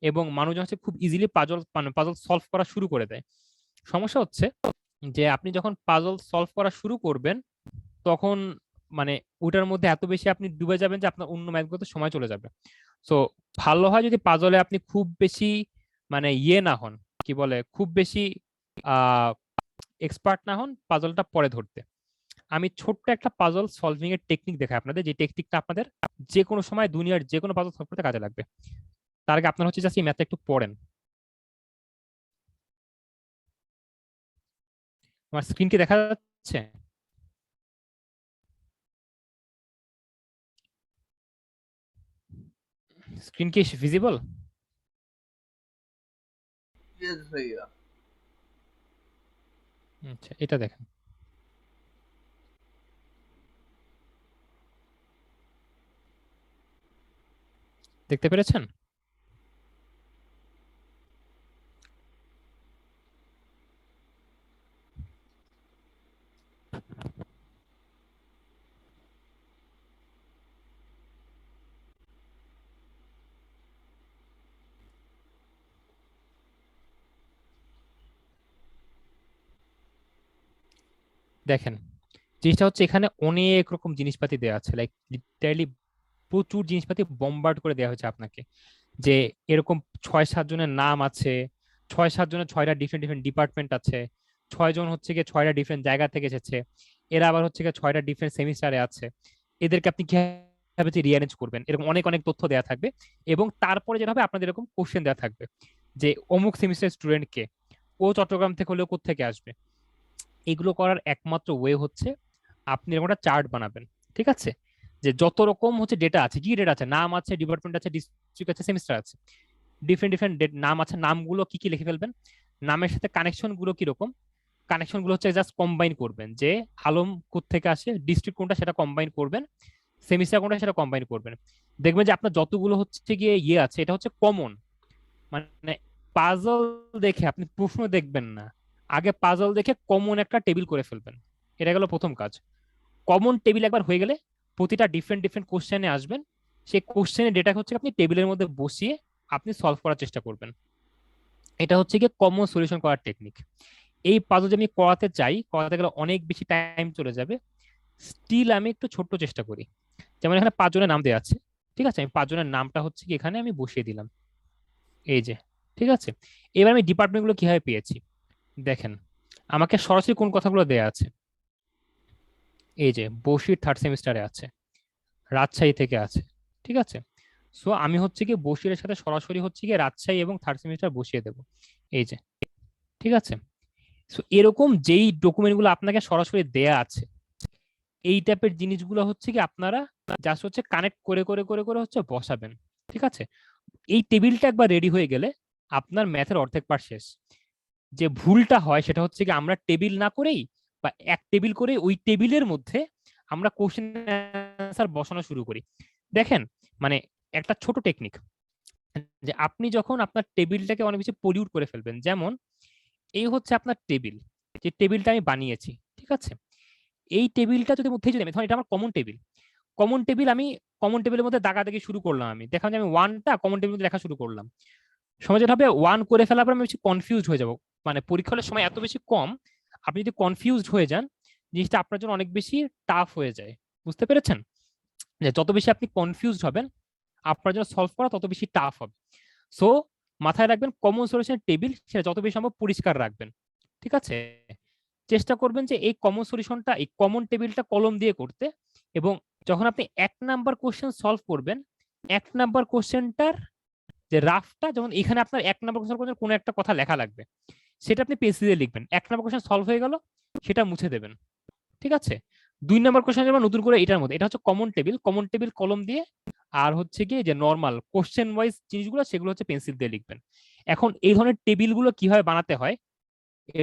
এবং মানুষজন হচ্ছে খুব ইজিলি পাজল সলভ করা শুরু করে দেয়। সমস্যা হচ্ছে যে আপনি যখন পাজল সলভ করা শুরু করবেন, তখন মানে ওটার মধ্যে এত বেশি আপনি ডুবে যাবেন যে আপনার অন্য ম্যাথগুলোতে সময় চলে যাবে। সো ভালো হয় যদি পাজলে আপনি খুব বেশি মানে ইয়ে না হন, কি বলে, খুব বেশি আহ এক্সপার্ট না হন, পাজলটা পরে ধরতে। আমি ছোট্ট একটা পাজল সলভিং এর টেকনিক দেখাই আপনাদের, যে টেকনিকটা আপনাদের যে কোনো সময় দুনিয়ার যে কোনো পাজল সলভ করতে কাজে লাগবে। তার আগে আপনার হচ্ছে জাস্ট এই ম্যাথটা একটু পড়েন। আমার স্ক্রিন কি দেখা যাচ্ছে? স্ক্রিন কি ভিজিবল? Yes, ভাইয়া। আচ্ছা, এটা দেখেন। দেখতে পেরেছেন? দেখেন জিনিসটা হচ্ছে এখানে অনেক রকম জিনিসপাতি দেওয়া আছে, লাইক লিটারালি প্রচুর জিনিসপাতি বম্বার্ড করে দেওয়া হয়েছে আপনাকে, যে এরকম 6-7 জনের নাম আছে, 6-7 জনের 6টা ডিফারেন্ট ডিফারেন্ট ডিপার্টমেন্ট আছে, 6 জন হচ্ছে গিয়ে 6টা ডিফারেন্ট জায়গা থেকে এসেছে, এরা আবার হচ্ছে গিয়ে 6টা ডিফারেন্ট সেমিস্টারে আছে, এদেরকে আপনি কিভাবে রিঅ্যারেঞ্জ করবেন, এরকম অনেক অনেক তথ্য দেওয়া থাকবে। এবং তারপরে যেটা হবে আপনাদের এরকম কোশ্চেন দেওয়া থাকবে যে অমুক সেমিস্টার স্টুডেন্ট কে, ও চট্টগ্রাম থেকে হলেও কোত্থেকে আসবে। এগুলো করার একমাত্র ওয়ে হচ্ছে আপনি এরকম একটা চার্ট বানাবেন, ঠিক আছে, যে যত রকম হচ্ছে ডেটা আছে, কি ডেটা আছে, নাম আছে, ডিপার্টমেন্ট আছে, ডিস্ট্রিক্ট আছে, সেমিস্টার আছে, ডিফারেন্ট ডিফারেন্ট নাম আছে, নামগুলো কি কি লিখে ফেলবেন, নামের সাথে কানেকশন গুলো কিরকম, কানেকশন গুলো হচ্ছে জাস্ট কম্বাইন করবেন, যে আলম কোত্থেকে আসে, ডিস্ট্রিক্ট কোনটা সেটা কম্বাইন করবেন, সেমিস্টার কোনটা সেটা কম্বাইন করবেন। দেখবেন যে আপনার যতগুলো হচ্ছে গিয়ে ইয়ে আছে এটা হচ্ছে কমন। মানে পাজল দেখে আপনি প্রশ্ন দেখবেন না, আগে পাজল দেখে কমন একটা টেবিল করে ফেলবেন। এটা গেল প্রথম কাজ। কমন টেবিল একবার হয়ে গেলে প্রতিটা ডিফারেন্ট ডিফারেন্ট কোশ্চেনে আসবেন, সেই কোশ্চেনের ডেটা হচ্ছে আপনি টেবিলের মধ্যে বসিয়ে আপনি সলভ করার চেষ্টা করবেন। এটা হচ্ছে গিয়ে কমন সলিউশন করার টেকনিক। এই পাজল যে আমি করাতে গেলে অনেক বেশি টাইম চলে যাবে। স্টিল আমি একটু ছোট্ট চেষ্টা করি। যেমন এখানে 5 জনের নাম দেওয়া আছে, ঠিক আছে, আমি 5 জনের নামটা হচ্ছে কি এখানে আমি বসিয়ে দিলাম, এই যে, ঠিক আছে। এবার আমি ডিপার্টমেন্ট গুলো কিভাবে পেয়েছি দেখেন, আমাকে সরাসরি কোন কথাগুলো দেয়া আছে, এই যে বসির 3rd সেমিস্টারে আছে, রাজশাহী থেকে আছে, ঠিক আছে। সো আমি হচ্ছে কি বসিরের সাথে সরাসরি হচ্ছে কি রাজশাহী এবং 3rd সেমিস্টার বসিয়ে দেব, এই যে, ঠিক আছে। সো এরকম যেই ডকুমেন্ট গুলো আপনাকে সরাসরি দেয়া আছে, এই টাইপের জিনিসগুলো হচ্ছে কি আপনারা জাস্ট হচ্ছে কানেক্ট করে করে করে করে হচ্ছে বসাবেন, ঠিক আছে। এই টেবিলটা একবার রেডি হয়ে গেলে আপনার ম্যাথের অর্ধেক পার্ট শেষ। যে ভুলটা হয় সেটা হচ্ছে কি আমরা টেবিল না করেই বা এক টেবিল করে ওই টেবিলের মধ্যে আমরা কোশ্চেন অ্যান্সার বসানো শুরু করি। দেখেন মানে একটা ছোট টেকনিক, যে আপনি যখন আপনার টেবিলটাকে অনেক বেশি পলিউট করে ফেলবেন, যেমন এই হচ্ছে আপনার টেবিল, যে টেবিলটা আমি বানিয়েছি, ঠিক আছে। এই টেবিলটা যদি মধ্যে যদি আমি ধরুন এটা আমার কমন টেবিল আমি কমন টেবিলের মধ্যে দাগাদাগি শুরু করলাম, আমি দেখলাম যে আমি 1টা কমন টেবিলের মধ্যে লেখা শুরু করলাম, সময় যেটা হবে 1 করে ফেলার পর আমি বেশি কনফিউজ হয়ে যাব। মানে পরীক্ষা হলে সময় এত বেশি কম, আপনি যদি কনফিউজড হয়ে যান জিনিসটা আপনার জন্য অনেক বেশি টাফ হয়ে যায়। বুঝতে পেরেছেন? যে যত বেশি আপনি কনফিউজড হবেন আপনার জন্য সলভ করা তত বেশি টাফ হবে। সো মাথায় রাখবেন কমন সলিউশন টেবিল সেটা যত বেশি সম্ভব পরিষ্কার রাখবেন, ঠিক আছে। চেষ্টা করবেন যে এই কমন সলিউশনটা এই কমন টেবিলটা কলম দিয়ে করতে, এবং যখন আপনি 1 নাম্বার কোশ্চেন সলভ করবেন 1 নাম্বার কোশ্চেনটার যে রাফটা, যেমন এখানে আপনার 1 নাম্বার কোশ্চেন কোনো একটা কথা লেখা লাগবে, সেটা আপনি পেন্সিলে লিখবেন। 1 নাম্বার কোশ্চেন সলভ হয়ে গেল, সেটা মুছে দেবেন, ঠিক আছে। 2 নাম্বার কোশ্চেন যেমন নতুন করে এটার মধ্যে, এটা হচ্ছে কমন টেবিল কলম দিয়ে, আর হচ্ছে কি যে নরমাল কোশ্চেন ওয়াইজ জিনিসগুলো সেগুলো হচ্ছে পেন্সিল দিয়ে লিখবেন। এখন এই ধরনের টেবিলগুলো কিভাবে বানাতে হয়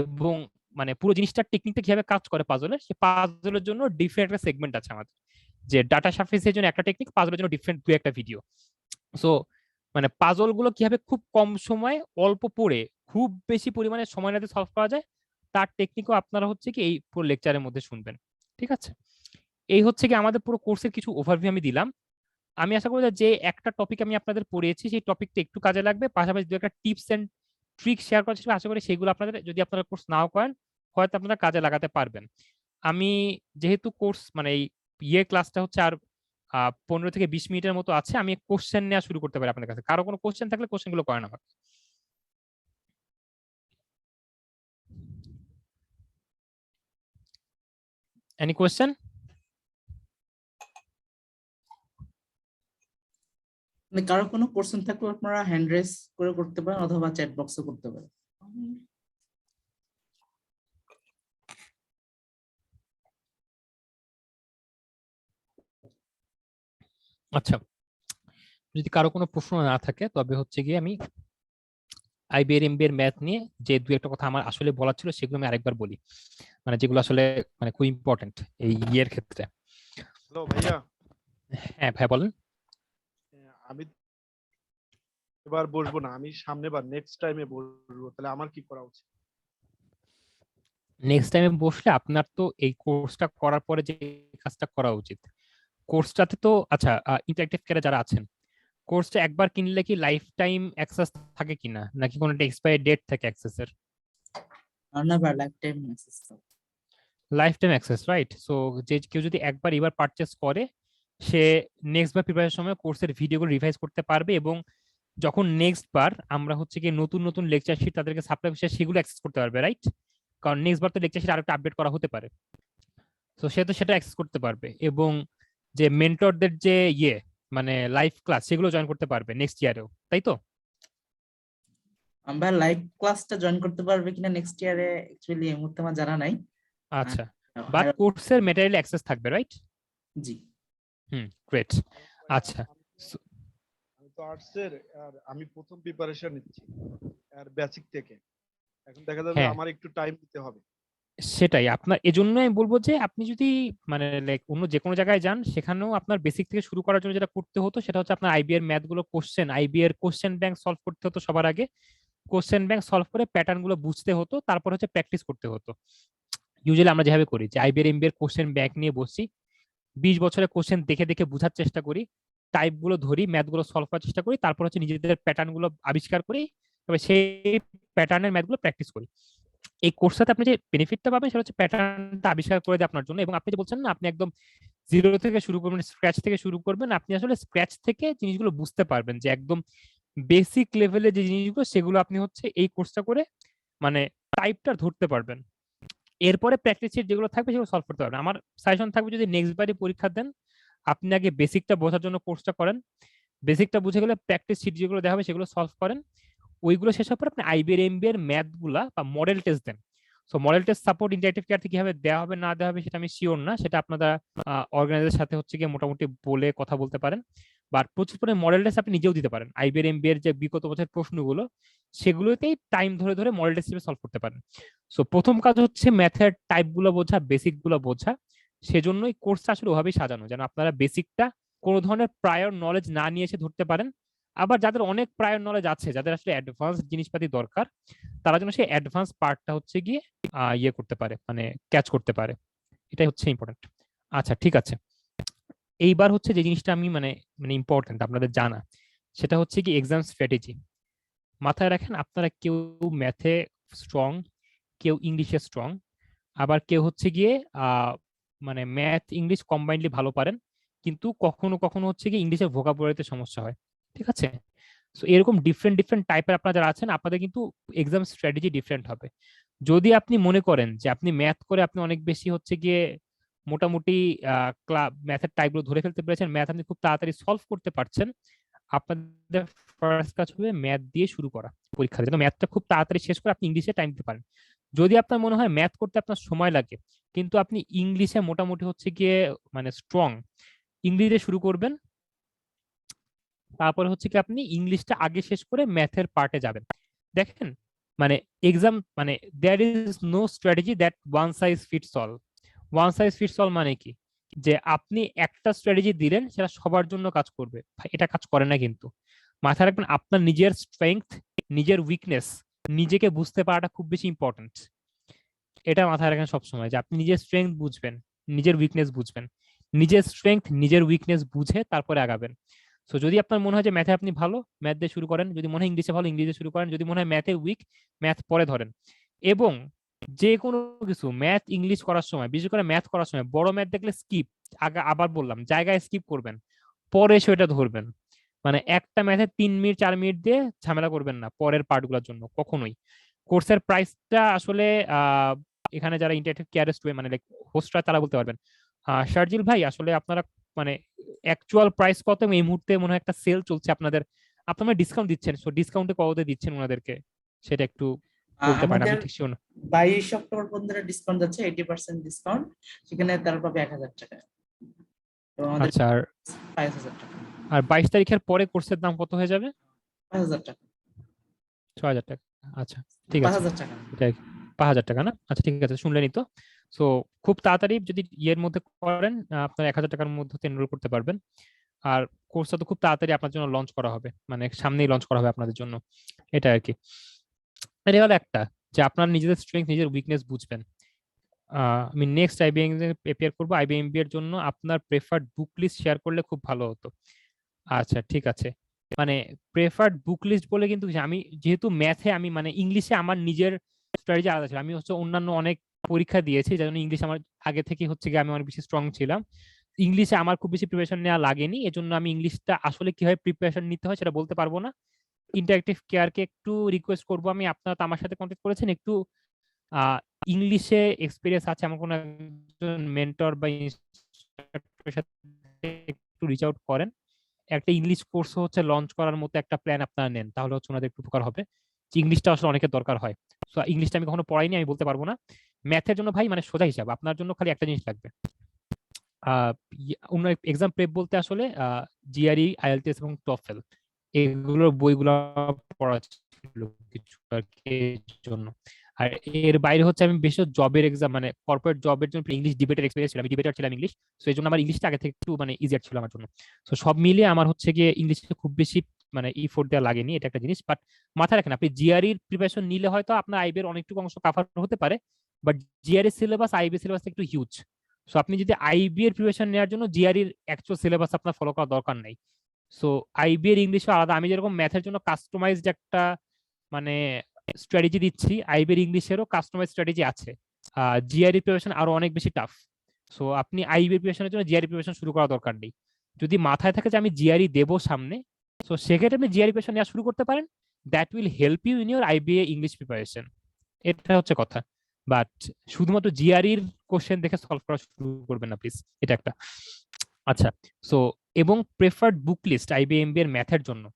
এবং মানে পুরো জিনিসটার টেকনিকটা কিভাবে কাজ করে পাজলের, সেই পাজলের জন্য ডিফারেন্ট একটা সেগমেন্ট আছে আমাদের, যে ডাটা সারফেসের জন্য একটা টেকনিক, পাজলের জন্য ডিফারেন্ট 2-1টা ভিডিও। সো মানে পাজল গুলো কিভাবে খুব কম সময়ে অল্প পড়ে খুব বেশি পরিমাণে সময় নিতে সলভ করা যায় তার টেকনিকও আপনারা হচ্ছে কি এই পুরো লেকচারের মধ্যে শুনবেন, ঠিক আছে। এই হচ্ছে কি আমাদের পুরো কোর্সের কিছু ওভারভিউ আমি দিলাম। আমি আশা করি যে একটা টপিক আমি আপনাদের পড়িয়েছি সেই টপিকটা একটু কাজে লাগবে, পাশাপাশি 2-একটা টিপস এন্ড ট্রিক শেয়ার করার চেষ্টা, আশা করি সেগুলো আপনাদের যদি আপনারা কোর্স নাও করেন হয়তো আপনারা কাজে লাগাতে পারবেন। আমি যেহেতু কোর্স মানে এই ক্লাসটা হচ্ছে আর 15 থেকে 20 মিনিটের মতো আছে, আমি কোশ্চেন নেওয়া শুরু করতে পারি আপনাদের কাছে। কারো কোনো কোশ্চেন থাকলে কোশ্চেন গুলো করেন আমাকে। Any question? মানে কারো কোনো কোশ্চেন থাকলে আপনারা হ্যান্ড রেজ করে করতে পারেন অথবা চ্যাট বক্সে করতে পারেন। আচ্ছা, যদি কারো কোনো প্রশ্ন না থাকে তবে হচ্ছে গিয়ে আমি আইবিএর এমবিএর ম্যাথ নিয়ে যে 2-একটা কথা আমার আসলে বলার ছিল সেগুলো আমি আরেকবার বলি, মানে যেগুলো আসলে মানে খুব ইম্পর্টেন্ট এই ইয়ের ক্ষেত্রে। হ্যালো ভাইয়া। হ্যাঁ ভাই বলেন। আমি এবার বসবো না, আমি সামনে বার নেক্সট টাইমে বসবো, তাহলে আমার কি করা উচিত? নেক্সট টাইমে বসলে আপনার তো এই কোর্সটা করার পরে যে কাজটা করা উচিত, কোর্সটাতে তো আচ্ছা ইন্টারঅ্যাক্টিভ ক্যারে যারা আছেন, কোর্সটা একবার কিনলে কি লাইফ টাইম অ্যাক্সেস থাকে কিনা, নাকি কোনো একটা এক্সপায়ার ডেট থাকে অ্যাক্সেসের? না ভাই, life time access. Life time access, right. So যে কেউ যদি একবার এবার পারচেস করে সে নেক্সট বার প্রিপারেশন সময় কোর্সের ভিডিওগুলো রিভাইজ করতে পারবে, এবং যখন নেক্সট বার আমরা হচ্ছে কি নতুন নতুন লেকচার শিট তাদেরকে সাপ্লাই করছে সেগুলো অ্যাক্সেস করতে পারবে, রাইট। কারণ নেক্সট বার তো লেকচার শিট আরেকটা আপডেট করা হতে পারে, তো সে তো সেটা অ্যাক্সেস করতে পারবে। এবং যে মেন্টরদের যে মানে লাইভ ক্লাস সেগুলো জয়েন করতে পারবে নেক্সট ইয়ারেও, তাই তো? আমরা লাইভ ক্লাসটা জয়েন করতে পারবে কিনা নেক্সট ইয়ারে অ্যাকচুয়ালি এই মুহূর্তে আমার জানা নাই। আচ্ছা, বাট কোর্সের ম্যাটেরিয়াল অ্যাক্সেস থাকবে, রাইট? জি। গ্রেট। আচ্ছা, আমি তো আর্টসের, আর আমি প্রথম প্রিপারেশন নিচ্ছি আর বেসিক থেকে, এখন দেখা যাবে হ্যাঁ। আমার একটু টাইম দিতে হবে। সেটাই আপনার, এজন্য আমি বলবো যে আপনি যদি মানে লাইক অন্য যে কোনো জায়গায় যান সেখানেও আপনার বেসিক থেকে শুরু করার জন্য যেটা করতে হতো সেটা হচ্ছে আপনার আইবিএর ম্যাথ গুলো কোশ্চেন, আইবিএর কোশ্চেন ব্যাংক সলভ করতে হতো সবার আগে। কোশ্চেন ব্যাংক সলভ করে প্যাটার্ন গুলো বুঝতে হতো, তারপর হচ্ছে প্র্যাকটিস করতে হতো। ইউজুয়ালি আমরা যেভাবে করি যে আইবিএর এমবিএর কোশ্চেন ব্যাংক নিয়ে বসছি, 20 বছরের কোশ্চেন দেখে দেখে বোঝার চেষ্টা করি, টাইপ গুলো ধরি, ম্যাথ গুলো সলভ করার চেষ্টা করি, তারপর হচ্ছে নিজেদের প্যাটার্ন গুলো আবিষ্কার করি, তবে সেই প্যাটার্নের ম্যাথ গুলো প্র্যাকটিস করি। এই কোর্সটাতে আপনি যে বেনিফিটটা পাবেন সেটা হচ্ছে প্যাটার্নটা আবিষ্কার করে দেয় আপনার জন্য। এবং আপনি যে বলছেন না আপনি একদম জিরো থেকে শুরু করবেন, স্ক্র্যাচ থেকে শুরু করবেন, আপনি আসলে স্ক্র্যাচ থেকে জিনিসগুলো বুঝতে পারবেন যে একদম বেসিক লেভেলে যে জিনিসগুলো সেগুলো আপনি হচ্ছে এই কোর্সটা করে মানে টাইপটা ধরতে পারবেন। এরপরে প্র্যাকটিস শিট যেগুলো থাকবে সেগুলো সলভ করতে পারবেন। আমার সাজেশন থাকবে যদি নেক্সট বারে পরীক্ষা দেন আপনি আগে বেসিকটা বোঝার জন্য কোর্সটা করেন, বেসিকটা বুঝে গেলে প্র্যাকটিস শিট যেগুলো দেওয়া হবে সেগুলো সলভ করেন, ওইগুলো শেষ হওয়ার পর আপনি আইবিএর এমবিএর ম্যাথ গুলা বা মডেল টেস্ট দেন। So model test support interactive ক্লাসে কিভাবে দেওয়া হবে না দেওয়া হবে সেটা আমি শিওর না, সেটা আপনারা অর্গানাইজারের সাথে হচ্ছে গিয়ে মোটামুটি বলে কথা বলতে পারেন। বা প্রচুর পরিমাণে মডেল টেস্ট আপনি নিজেও দিতে পারেন, আইবিএর এমবিএর যে বিগত বছরের প্রশ্নগুলো সেগুলোতেই টাইম ধরে ধরে মডেল টেস্ট সলভ করতে পারেন। সো প্রথম কাজ হচ্ছে ম্যাথের টাইপ গুলো বোঝা, বেসিক গুলো বোঝা। সেজন্যই কোর্সটা আসলে ওভাবেই সাজানো যেন আপনারা বেসিকটা কোনো ধরনের প্রায়র নলেজ না নিয়ে এসে ধরতে পারেন। আবার যাদের অনেক প্রায়র নলেজ আছে, যাদের আসলে অ্যাডভান্স জিনিসপাতি দরকার, তারা যেন সেই অ্যাডভান্স পার্টটা হচ্ছে গিয়ে ইয়ে করতে পারে, মানে ক্যাচ করতে পারে। এটাই হচ্ছে ইম্পর্টেন্ট। আচ্ছা ঠিক আছে, এইবার হচ্ছে যে জিনিসটা আমি মানে মানে ইম্পর্টেন্ট আপনাদের জানা, সেটা হচ্ছে কি এক্সাম স্ট্র্যাটেজি। মাথায় রাখেন আপনারা কেউ ম্যাথে স্ট্রং, কেউ ইংলিশে স্ট্রং, আবার কেউ হচ্ছে গিয়ে মানে ম্যাথ ইংলিশ কম্বাইন্ডলি ভালো পারেন, কিন্তু কখনো কখনো হচ্ছে গিয়ে ইংলিশের ভোকাবুলারিতে সমস্যা হয়। ঠিক আছে, সো এরকম ডিফারেন্ট ডিফারেন্ট টাইপের আপনারা যারা আছেন আপনাদের কিন্তু এক্সাম স্ট্র্যাটেজি ডিফারেন্ট হবে। যদি আপনি মনে করেন যে আপনি ম্যাথ করে আপনি অনেক বেশি হচ্ছে গিয়ে মোটামুটি ম্যাথের টাইপগুলো ধরে ফেলতে পেরেছেন, ম্যাথ আপনি খুব তাড়াতাড়ি সলভ করতে পারছেন, আপনাদের ফার্স্ট কাজ হবে ম্যাথ দিয়ে শুরু করা পরীক্ষা যেন ম্যাথটা খুব তাড়াতাড়ি শেষ করে আপনি ইংলিশে টাইম দিতে পারেন। যদি আপনার মনে হয় ম্যাথ করতে আপনার সময় লাগে কিন্তু আপনি ইংলিশে মোটামুটি হচ্ছে গিয়ে মানে স্ট্রং, ইংলিশে শুরু করবেন, তারপরে হচ্ছে কি আপনি ইংলিশটা আগে শেষ করে ম্যাথের পার্টে যাবেন। দেখেন মানে এক্সাম মানে there is no strategy that one size fits all. One size fits all মানে কি, যে আপনি একটা স্ট্র্যাটেজি দিলেন সেটা সবার জন্য কাজ করবে, ভাই এটা কাজ করে না। কিন্তু মাথায় রাখবেন আপনার নিজের স্ট্রেংথ, নিজের উইকনেস, নিজেকে বুঝতে পারাটা খুব বেশি ইম্পর্টেন্ট। এটা মাথায় রাখেন সবসময় যে আপনি নিজের স্ট্রেংথ বুঝবেন, নিজের উইকনেস বুঝবেন, নিজের স্ট্রেংথ নিজের উইকনেস বুঝে তারপরে আগাবেন। সো যদি আপনার মনে হয় যে ম্যাথে আপনি ভালো, ম্যাথ দিয়ে শুরু করেন, যদি মনে হয় ইংলিশে ভালো, ইংলিশে শুরু করেন, যদি মনে হয় ম্যাথে উইক, ম্যাথ পরে ধরেন। এবং যে কোনো কিছু ম্যাথ ইংলিশ করার সময়, বিশেষ করে ম্যাথ করার সময় বড় ম্যাথ দেখলে স্কিপ, আবার বললাম জায়গায় স্কিপ করবেন, পরে সেটা ধরবেন। মানে একটা ম্যাথে 3 মিনিট 4 মিনিট দিয়ে ঝামেলা করবেন না পরের পার্টগুলোর জন্য কখনোই। কোর্সের প্রাইসটা আসলে এখানে যারা ইন্টারেক্টিভ কেয়ার স্টুডেন্ট মানে হোস্টরা তারা বলতে পারবেন। শারজিল ভাই আসলে আপনারা মানে অ্যাকচুয়াল প্রাইস কত, এই মুহূর্তে মনে হয় একটা সেল চলছে আপনাদের, আপনারা ডিসকাউন্ট দিচ্ছেন, সো ডিসকাউন্টে কততে দিচ্ছেন ওনাদেরকে সেটা একটু বলতে পারেন, আমি আমাদের ঠিক শিওর না। 22 অক্টোবর পর্যন্ত ডিসকাউন্ট যাচ্ছে, 80% ডিসকাউন্ট, সেখানে তারা পাবে 1000 টাকা এবং আমাদের আচ্ছা, 5000 টাকা। আর 22 তারিখের পরে কোর্সের দাম কত হয়ে যাবে? 5000 টাকা। 6000 টাকা। আচ্ছা ঠিক আছে, 5000 টাকা। এটা 5000 টাকা না? আচ্ছা ঠিক আছে, শুনলেনই তো। সো খুব তাড়াতাড়ি যদি ইয়ের মধ্যে করেন আপনার 1000 টাকার মধ্যে এনরোল করতে পারবেন। আর কোর্সটা তো খুব তাড়াতাড়ি আপনার জন্য লঞ্চ করা হবে, মানে সামনেই লঞ্চ করা হবে আপনাদের জন্য, এটা আর কি। এটা হলো একটা, যে আপনার নিজেদের স্ট্রেংথ নিজের উইকনেস বুঝবেন। আমি নেক্সট আইবিএম প্রিপেয়ার করবো, আইবিএম এর জন্য আপনার প্রেফার্ড বুক লিস্ট শেয়ার করলে খুব ভালো হতো। আচ্ছা ঠিক আছে, মানে প্রেফার্ড বুক লিস্ট বলে কিন্তু আমি যেহেতু ম্যাথে আমি মানে ইংলিশে আমার নিজের স্ট্র্যাটেজি আলাদা ছিল, আমি হচ্ছে অন্যান্য অনেক পরীক্ষা দিয়েছি যার জন্য ইংলিশ আমার আগে থেকে হচ্ছে গিয়ে আমি অনেক বেশি স্ট্রং ছিলাম, ইংলিশে আমার খুব বেশি প্রিপারেশন নেওয়া লাগেনি, এজন্য আমি ইংলিশটা আসলে কিভাবে প্রিপারেশন নিতে হয় সেটা বলতে পারবো না। ইন্টারেক্টিভ কেয়ারকে একটু রিকোয়েস্ট করবো, আমি আপনারা তো আমার সাথে কন্ট্যাক্ট করেছেন, একটু ইংলিশে এক্সপিরিয়েন্স আছে এমন কোনো একজন মেন্টর বা ইনস্ট্রাক্টরের সাথে একটু রিচ আউট করেন, একটা ইংলিশ কোর্স হচ্ছে লঞ্চ করার মতো একটা প্ল্যান আপনারা নেন, তাহলে হচ্ছে ওনাদের একটু উপকার হবে। ইংলিশটা আসলে অনেকের দরকার হয়, সো ইংলিশটা আমি কখনো পড়াইনি, আমি বলতে পারবো না। ম্যাথের জন্য ভাই মানে সোজা হিসাব, আপনার জন্য খালি একটা জিনিস লাগবে, অন্য এক্সাম প্রেপ বলতে আসলে জিআরই, আইএলটিএস এবং টফেল এগুলোর বইগুলো পড়া ছিল কিছু আর কি এর জন্য। আর এর বাইরে হচ্ছে আমি বেশ জবের এক্সাম মানে কর্পোরেট জবের জন্য ইংলিশ ডিবেটের এক্সপেরিয়েন্স ছিল, আমি ডিবেটার ছিলাম ইংলিশ, তো এই জন্য আমার ইংলিশটা আগে থেকে একটু মানে ইজিয়ার ছিল আমার জন্য। তো সব মিলিয়ে আমার হচ্ছে গিয়ে ইংলিশে খুব বেশি মানে ইফোর্ট দেওয়া লাগেনি, এটা একটা জিনিস। বাট মাথায় রাখেন আপনি জিআরই এর প্রিপারেশন নিলে হয়তো আপনার আইবি এর অনেকটুকু অংশ কাভার হতে পারে, but GRE syllabus IB syllabus একটু হিউজ। সো আপনি যদি আইবি এর প্রিপারেশন নেওয়ার জন্য জিআরই এর অ্যাকচুয়াল সিলেবাস আপনার ফলো করার দরকার নেই। সো আইবি এর ইংলিশও আলাদা, আমি যেরকম ম্যাথের জন্য কাস্টমাইজড একটা মানে স্ট্র্যাটেজি দিচ্ছি, আইবি এর ইংলিশেরও কাস্টমাইজ স্ট্র্যাটেজি আছে। জিআরই প্রিপারেশন আরো অনেক বেশি টাফ। সো আপনি আইবি প্রিপারেশনের জন্য জিআরই প্রিপারেশন শুরু করার দরকার নেই। যদি মাথায় থাকে যে আমি জিআরই দেবো সামনে, সো সেক্ষেত্রে আপনি জিআরই প্রিপারেশন নেওয়া শুরু করতে পারেন, that will help you in your IBA English preparation. এটা হচ্ছে কথা। বাট শুধুমাত্র জিআরইর কোশ্চেন দেখে সলভ করা শুরু করবেন না প্লিজ, এটা একটা। আচ্ছা, সো এবং প্রেফার্ড বুক লিস্ট আইবিএমবি এর ম্যাথের জন্য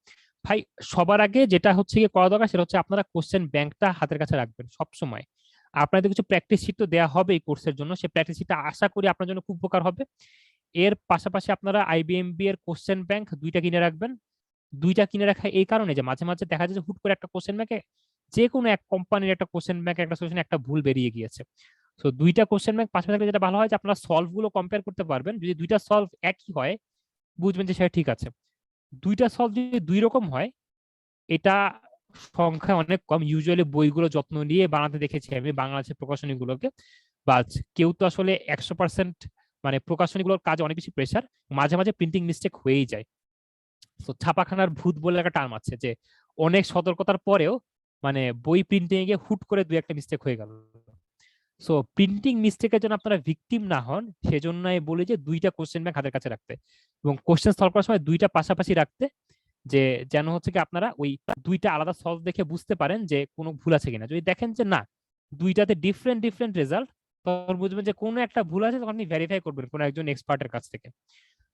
ভাই সবার আগে যেটা হচ্ছে গিয়ে করা দরকার সেটা হচ্ছে আপনারা কোশ্চেন ব্যাংকটা হাতের কাছে রাখবেন সব সময়। আপনাদের কিছু প্র্যাকটিস শিট তো দেওয়া হবে এই কোর্সের জন্য, সেই প্র্যাকটিস শিটটা আশা করি আপনার জন্য খুব উপকার হবে। এর পাশাপাশি আপনারা আইবিএমবি এর কোশ্চেন ব্যাংক দুইটা কিনে রাখবেন। দুইটা কিনে রাখা এই কারণে যে মাঝে মাঝে দেখা যায় যে হুট করে একটা কোশ্চেন ব্যাংকে যে কোনো এক কোম্পানির একটা কোশ্চেন ব্যাংকে একটা সলিউশন একটা ভুল বেরিয়ে গিয়েছে। তো দুইটা কোশ্চেন ব্যাংক পাশাপাশি থাকলে যেটা ভালো হয় যে আপনারা সলভ গুলো কম্পেয়ার করতে পারবেন। যদি দুইটা সলভ একই হয় বুঝবেন যে সেটা ঠিক আছে। দুইটা সলভ যদি দুই রকম হয় এটা সংখ্যা অনেক কম, ইউজুয়ালি বইগুলো যত্ন নিয়ে বানাতে দেখেছি আমি বাংলাদেশের প্রকাশনী গুলোকে। বা কেউ তো আসলে 100% মানে প্রকাশনী গুলোর কাজে অনেক বেশি প্রেশার, মাঝে মাঝে প্রিন্টিং মিস্টেক হয়েই যায়। তো ছাপাখানার ভূত বলে একটা টার্ম আছে যে অনেক সতর্কতার পরেও মানে বই প্রিন্টিং এ গিয়ে হুট করে দুই একটা মিস্টেক হয়ে গেল। সো প্রিন্টিং মিস্টেকের জন্য আপনারা ভিকটিম না হন সেজন্য আমি বলি যে দুইটা কোশ্চেন ব্যাংক হাতের কাছে রাখতে এবং কোশ্চেন সলভ করার সময় দুইটা পাশাপাশি রাখতে, যে যেন হচ্ছে কি আপনারা ওই দুইটা আলাদা সলভ দেখে বুঝতে পারেন যে কোনো ভুল আছে কিনা। যদি দেখেন যে না দুইটাতে ডিফারেন্ট ডিফারেন্ট রেজাল্ট, তখন বুঝবেন যে কোনো একটা ভুল আছে, তখন আপনি ভেরিফাই করবেন কোনো একজন এক্সপার্টের কাছ থেকে।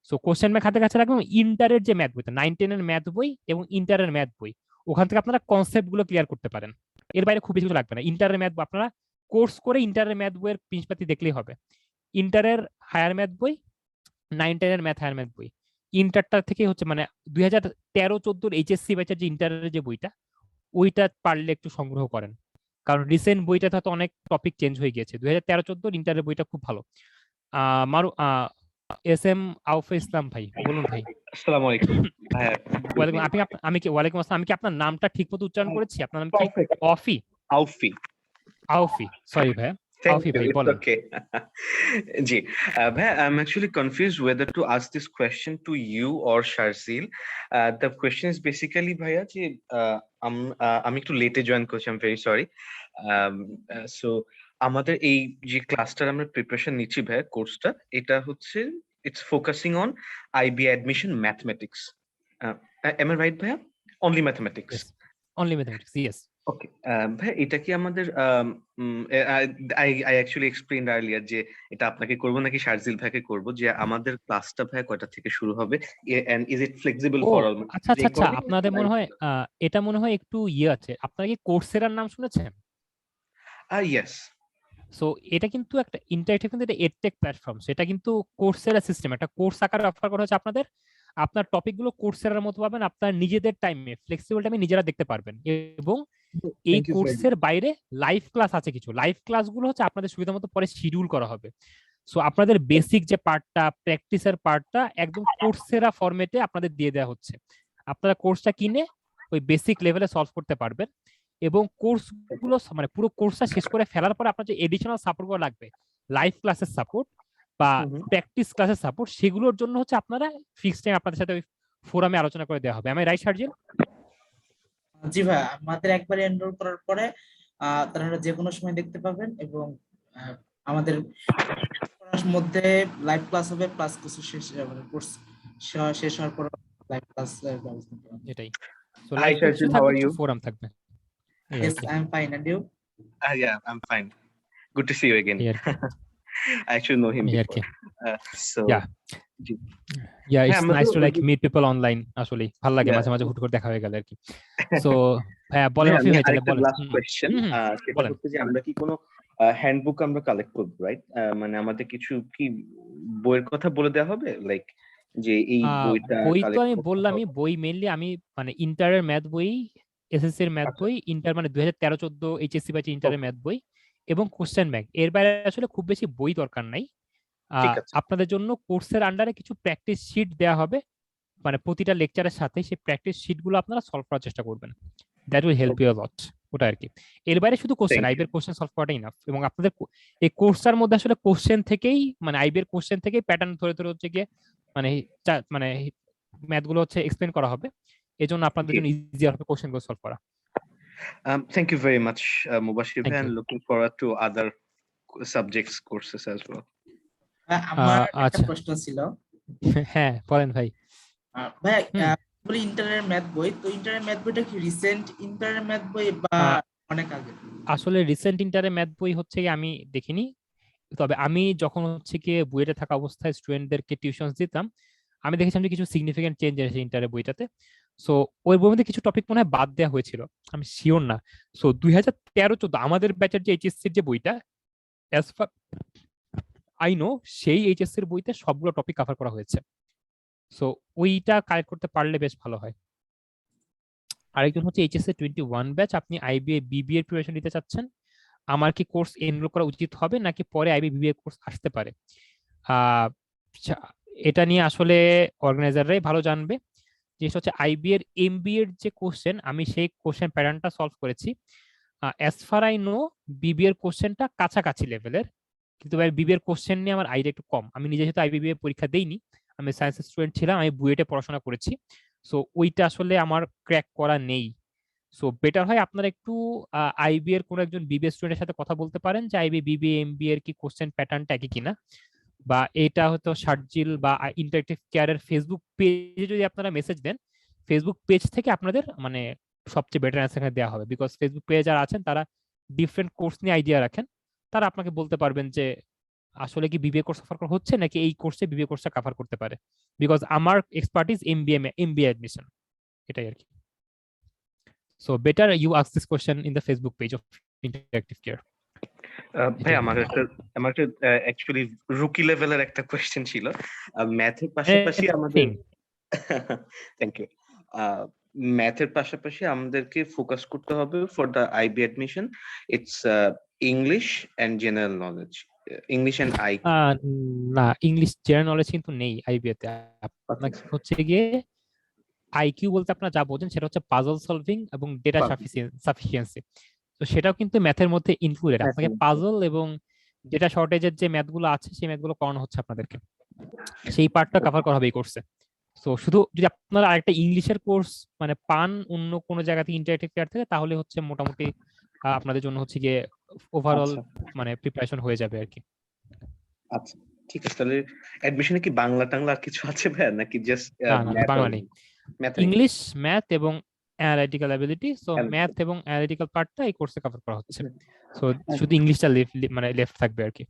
সো কোশ্চেন ব্যাংক হাতের কাছে রাখবেন। ইন্টারের যে ম্যাথ বইটা 9-10 এর ম্যাথ বই এবং ইন্টারের ম্যাথ বই, ওখান থেকে আপনারা কনসেপ্ট গুলো ক্লিয়ার করতে পারেন। এর বাইরে খুব বেশি কিছু লাগবে না। ইন্টারের ম্যাথ আপনারা কোর্স করে ইন্টারের ম্যাথ বইয়ের পিঞ্চপাতি দেখলেই হবে। ইন্টারের হায়ার ম্যাথ বই, 9-10 এর ম্যাথ হায়ার ম্যাথ বই, ইন্টারটা থেকে হচ্ছে মানে 2013-14 এইচএসসি ব্যাচের যে ইন্টারের যে বইটা, ওইটা পারলে একটু সংগ্রহ করেন, কারণ রিসেন্ট বইটাতে হয়তো অনেক টপিক চেঞ্জ হয়ে গিয়েছে। 2013-14 ইন্টারের বইটা খুব ভালো। মারু এস এম আউফে ইসলাম ভাই বলুন ভাই। আসসালামু আলাইকুম ভাইয়া। ওয়ালাইকুম আপনি আমি কি ওয়ালাইকুম আসসালাম, আমি কি আপনার নামটা ঠিকমতো উচ্চারণ করেছি? আপনার নাম কি? Perfect. অফি? আউফি। আউফি, সরি ভাই। Thank আউফি you. ভাই It's বলেন। okay. Ji, bhai, I'm actually confused whether to ask this question to you or Sharzil. The question is basically, bhaiya, ji, আমি একটু লেটে জয়েন করছি, I'm very sorry. So আমাদের এই যে ক্লাসটার আমরা প্রিপারেশন নিচ্ছি ভাইয়া, কোর্সটা এটা হচ্ছে it's focusing on IB admission mathematics. Am I right ভাইয়া? Only mathematics. Yes. Only mathematics, yes. ওকে ভাই, এটা কি আমাদের I actually explained earlier যে এটা আপনাকে করব নাকি শারজিল ভাইকে করব, যে আমাদের ক্লাসটা ভাই কয়টা থেকে শুরু হবে and is it flexible O for all? আচ্ছা আচ্ছা আচ্ছা, আপনাদের মনে হয় এটা মনে হয় একটু ইয়ে আছে। আপনারা কি কোর্সেরার নাম শুনেছেন? Yes. সো এটা কিন্তু একটা ইন্টারেক্টিভ, কিন্তু এটা এডটেক প্ল্যাটফর্ম। সেটা কিন্তু কোর্সেরা সিস্টেম, একটা কোর্স আকারে অফার করা হচ্ছে আপনাদের। আপনার টপিকগুলো কোর্সেরার মতো পাবেন, আপনার নিজেদের টাইমে ফ্লেক্সিবল টাইমে নিজেরা দেখতে পারবেন। এবং এই কোর্সের বাইরে লাইভ ক্লাস আছে কিছু, লাইভ ক্লাসগুলো হচ্ছে আপনাদের সুবিধা মতো পরে শিডিউল করা হবে। সো আপনাদের বেসিক যে পার্টটা প্র্যাকটিসের পার্টটা একদম কোর্সেরা ফরম্যাটে আপনাদের দিয়ে দেওয়া হচ্ছে। আপনারা কোর্সটা কিনে ওই বেসিক লেভেলে সলভ করতে পারবেন। এবং কোর্সগুলো মানে পুরো কোর্সটা শেষ করে ফেলার পর আপনার যে এডিশনাল সাপোর্টগুলো লাগবে, লাইভ ক্লাসের সাপোর্ট বা প্র্যাকটিস ক্লাসের সাপোর্ট, সেগুলোর জন্য হচ্ছে আপনারা ফিক্সড টাইম আপনাদের সাথে ওই ফোরামে আলোচনা করে দেওয়া হবে। আমি রাইট শারজিল? জি ভাই, আমাদের একবার এনরোল করার পরে তারা যে কোনো সময় দেখতে পাবেন এবং আমাদের মধ্যে লাইভ ক্লাস হবে, প্লাস কিছু শেষ মানে কোর্স শেষ হওয়ার পর লাইভ ক্লাস ব্যবস্থা করা হবে। এটাই। So live Sharzil, how are you? Forum থাকবে। Yes, I'm fine, and you? Yeah, I'm fine. Good to see you again. Yeah. I actually know him before. So Yeah, it's nice to like meet people online. আসলে ভালো লাগে মাঝে মাঝে হুট করে দেখা হয়ে গেল আর কি। সো ভাইয়া বলেন, অফি ভাই তাহলে বলেন। লাস্ট কোশ্চেন, সেটা হচ্ছে যে আমরা কি কোনো হ্যান্ডবুক আমরা কালেক্ট করব, রাইট? মানে আমাদের কিছু কি বইয়ের কথা বলে দেওয়া হবে, লাইক যে এই বইটা বই তো আমি বললামই, বই মেইনলি আমি মানে ইন্টারের ম্যাথ বই এসএসসি এর ম্যাথ আচ্ছা। বই, ইন্টার মানে 2013-14 এইচএসসি ব্যাচ ইন্টারের ম্যাথ বই এবং কোশ্চেন ব্যাংক। এর বাইরে আসলে খুব বেশি বই দরকার নাই। ঠিক আছে। আপনাদের জন্য কোর্সের আন্ডারে কিছু প্র্যাকটিস শিট দেওয়া হবে, মানে প্রতিটা লেকচারের সাথে সেই প্র্যাকটিস শিটগুলো আপনারা সলভ করার চেষ্টা করবেন। That will help you a lot. ওটা আর কি। এর বাইরে শুধু কোশ্চেন, Thank you. আইবিএর কোশ্চেন সলভ করাটাই ইনাফ। এবং আপনাদের এই কোর্সটার মধ্যে আসলে কোশ্চেন থেকেই, মানে আইবিএর কোশ্চেন থেকেই প্যাটার্ন ধরে ধরে হচ্ছে গিয়ে মানে মানে ম্যাথগুলো হচ্ছে এক্সপ্লেন করা হবে। এজন্য আপনাদের জি। জন্য ইজিয়ার হবে কোশ্চেনগুলো সলভ করা। Thank you very much, Mubashir Thank bhai, and you. looking forward to other subjects courses as well. আমার একটা আচ্ছা। প্রশ্ন ছিল হ্যাঁ বলেন ভাই। ভাই, হুম। বলি ইন্টারের ম্যাথ বই, তো ইন্টারের ম্যাথ বইটা কি রিসেন্ট ইন্টারের ম্যাথ বই বা অনেক আগে? আসলে রিসেন্ট ইন্টারের ম্যাথ বই হচ্ছে গিয়ে আমি দেখিনি, তবে আমি যখন হচ্ছে গিয়ে বুয়েটে থাকা অবস্থায় স্টুডেন্টদেরকে টিউশন দিতাম, আমি দেখেছিলাম যে কিছু সিগনিফিকেন্ট চেঞ্জ এসেছে ইন্টারের বইটাতে। সো ওই বইয়ের মধ্যে কিছু টপিক মনে হয় বাদ দেওয়া হয়েছিল, আমি শিওর না। সো 2013-14 আমাদের ব্যাচের যে এইচএসসির যে বইটা, অ্যাজ ফার আই নো, সেই এইচএসসির বইতে সবগুলো টপিক কভার করা হয়েছে। সো ওইটা কালেক্ট করতে পারলে বেশ ভালো হয়। আরেকজন হচ্ছে এইচএসসি 21 ব্যাচ, আপনি আইবিএ বিবিএ এর প্রিপারেশন নিতে চাচ্ছেন। আমার কি কোর্স এনরোল করা উচিত হবে নাকি পরে আইবি বিবিএ কোর্স আসতে পারে? এটা নিয়ে আসলে অর্গানাইজাররাই ভালো জানবে। যেটা হচ্ছে আইবি এর এমবিএ এর যে কোশ্চেন, আমি সেই কোশ্চেন প্যাটার্নটা সলভ করেছি। As far I know BBA এর কোশ্চেনটা কাছাকাছি লেভেলের, কিন্তু বিবিএ এর কোশ্চেন নিয়ে আমার আইডিয়া একটু কম। আমি নিজে যেহেতু আইবিবিএ পরীক্ষা দেইনি, আমি সায়েন্সের স্টুডেন্ট ছিলাম, আমি বুয়েটে পড়াশোনা করেছি। সো ওইটা আসলে আমার ক্র্যাক করা নেই। সো বেটার হয় আপনারা একটু আইবি এর কোনো একজন বিবিএ স্টুডেন্টের সাথে কথা বলতে পারেন যে আইবি বিবিএ এমবিএ এর কি কোশ্চেন প্যাটার্নটা একই কিনা, বা এটা হয়তো শার্জিল বা ইন্টারেক্টিভ কেয়ারের ফেসবুক পেজে যদি আপনারা মেসেজ দেন, ফেসবুক পেজ থেকে আপনাদের মানে সবচেয়ে বেটার অ্যান্সার দেওয়া হবে। বিকজ ফেসবুক পেজে যারা আছেন তারা ডিফারেন্ট কোর্স নিয়ে আইডিয়া রাখেন, তারা আপনাকে বলতে পারবেন যে আসলে কি বিবিএ কোর্স কভার করা হচ্ছে নাকি এই কোর্সে বিবিএ কোর্সটা কভার করতে পারে। বিকজ আমার এক্সপার্টিস এমবিএ অ্যাডমিশন, এটাই আর কি। So better you ask this question in the Facebook page of Interactive Care. ভাই আমার একটা অ্যাকচুয়ালি রুকি লেভেলের একটা কোশ্চেন ছিল। ম্যাথের পাশাপাশি আমাদের থ্যাংক ইউ। ম্যাথের পাশাপাশি আমাদেরকে ফোকাস করতে হবে for the IB admission. It's English and general knowledge, English and I. না, ইংলিশ জেনারেল নলেজ কিন্তু নেই আইবিএ তে। আপনাকে হচ্ছে গিয়ে আইকিউ বলতে আপনারা যা বোঝেন সেটা হচ্ছে পাজল সলভিং এবং ডেটা সাফিসিয়েন্সি। তো সেটাও কিন্তু ম্যাথের মধ্যে ইনক্লুডেড। আপনাকে পাজল এবং ডেটা শর্টেজের যে ম্যাথগুলো আছে সেই ম্যাথগুলো করানো হচ্ছে আপনাদেরকে, সেই পার্টটা কভার করা হবে এই কোর্সে। তো শুধু যদি আপনারা আরেকটা ইংলিশের কোর্স মানে পান অন্য কোনো জায়গা থেকে ইন্টারেক্টিভ কেয়ার থেকে, তাহলে হচ্ছে মোটামুটি আপনাদের জন্য হচ্ছে গিয়ে ওভারঅল মানে প্রিপারেশন হয়ে যাবে আর কি। আচ্ছা ঠিক আছে, তাহলে অ্যাডমিশনে কি বাংলা টাংলা আর কিছু আছে ভাই নাকি জাস্ট বাংলা নেই, ইংলিশ, ম্যাথ এবং অ্যানালিটিক্যাল অ্যাবিলিটি। সো ম্যাথ এবং অ্যানালিটিক্যাল পার্টটা এই কোর্সে কভার করা হচ্ছে। সো শুধু ইংলিশটা মানে লেফট থাকবে আর কি।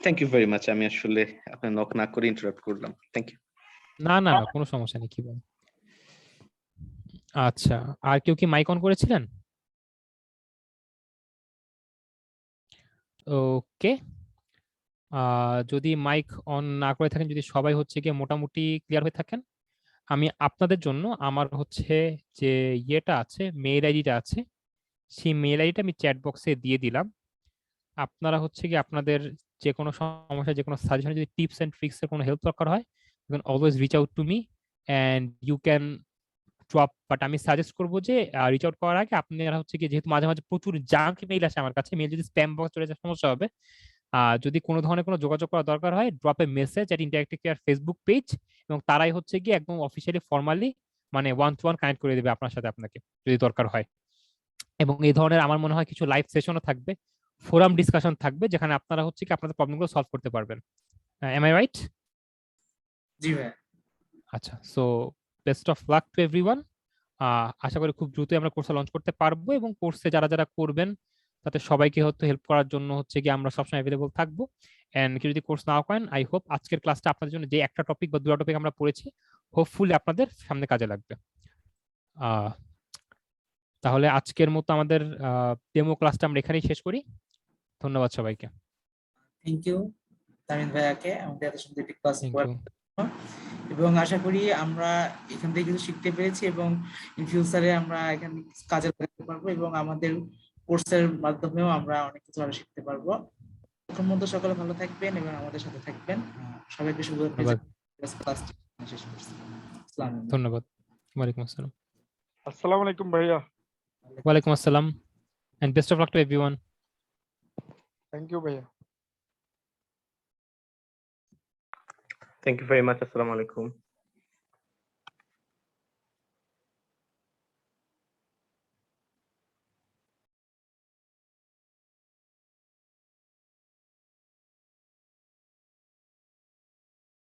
Thank you very much. আমি আসলে আপনার নক না করে ইন্টারাপ্ট করলাম। Thank you. না না না, কোনো সমস্যা নেই। কি বলেন? আচ্ছা, আর কেউ কি মাইক অন করেছিলেন? ওকে, যদি মাইক অন না করে থাকেন, যদি সবাই হচ্ছে গিয়ে মোটামুটি ক্লিয়ার হয়ে থাকেন, আমি আপনাদের জন্য আমার হচ্ছে যে ইয়েটা আছে, মেইল আইডিটা আছে, সেই মেইল আইডিটা আমি চ্যাট বক্সে দিয়ে দিলাম। আপনারা হচ্ছে কি আপনাদের যে কোনো সমস্যা, যে কোনো সাজেশন, যদি টিপস এন্ড ট্রিক্স এর কোনো হেল্প দরকার হয়, you can always reach out to me and you can drop. But আমি সাজেস্ট করবো যে রিচ আউট করার আগে আপনারা হচ্ছে কি, যেহেতু মাঝে মাঝে প্রচুর জাঙ্ক মেইল আসে আমার কাছে, মেইল যদি স্প্যাম বক্স চলে যায় সমস্যা হবে। যদি কোনো ধরনের কোনো যোগাযোগ করা দরকার হয়, ড্রপ এ মেসেজ এট ইন্টারেক্টিভ কেয়ার ফেসবুক পেজ, এবং তারাই হচ্ছে কি একদম অফিসিয়ালি ফর্মালি মানে 1-to-1 কানেক্ট করে দেবে আপনার সাথে, আপনাকে যদি দরকার হয়। এবং এই ধরনের আমার মনে হয় কিছু লাইভ সেশনও থাকবে, ফোরাম ডিসকাশন থাকবে, যেখানে আপনারা হচ্ছে কি আপনাদের প্রবলেমগুলো সলভ করতে পারবেন। M I right? জি ভাই। আচ্ছা, so best of luck to everyone. আশা করি খুব দ্রুতই আমরা কোর্সে লঞ্চ করতে পারবো, এবং কোর্সে যারা যারা করবেন তাতে সবাইকে হয়তো হেল্প করার জন্য হচ্ছে কি আমরা সবসময় অ্যাভেলেবল থাকবো। এন্ড কেউ যদি কোর্স নাও করেন, আই হোপ আজকের ক্লাসটা আপনাদের জন্য যে একটা টপিক বা দুটো টপিক আমরা পড়েছি, হোপফুলি আপনাদের সামনে কাজে লাগবে। তাহলে আজকের মতো আমাদের ডেমো ক্লাসটা আমরা এখানেই শেষ করি। ধন্যবাদ সবাইকে। থ্যাংক ইউ তামিম ভাইয়াকে আমাদের এত সুন্দর একটি ক্লাস থ্যাংক ইউ। এবং আশা করি আমরা এখান থেকে কিছু শিখতে পেরেছি এবং ইন ফিউচারে আমরা এখানে কাজে লাগাতে পারবো এবং আমাদের কোর্সের মাধ্যমেও আমরা অনেক কিছু আরো শিখতে পারবো। তখন মতো সকলে ভালো থাকবেন এবং আমাদের সাথে থাকবেন। সবাইকে শুভরাত্রি। ধন্যবাদ। ক্লাসটি শেষ করছি। আসসালামু আলাইকুম। ধন্যবাদ। ওয়ালাইকুম আসসালাম। আসসালামু আলাইকুম ভাইয়া। ওয়ালাইকুম আসসালাম and best of luck to everyone. Thank you ভাইয়া। Thank you very much. Assalamu alaikum.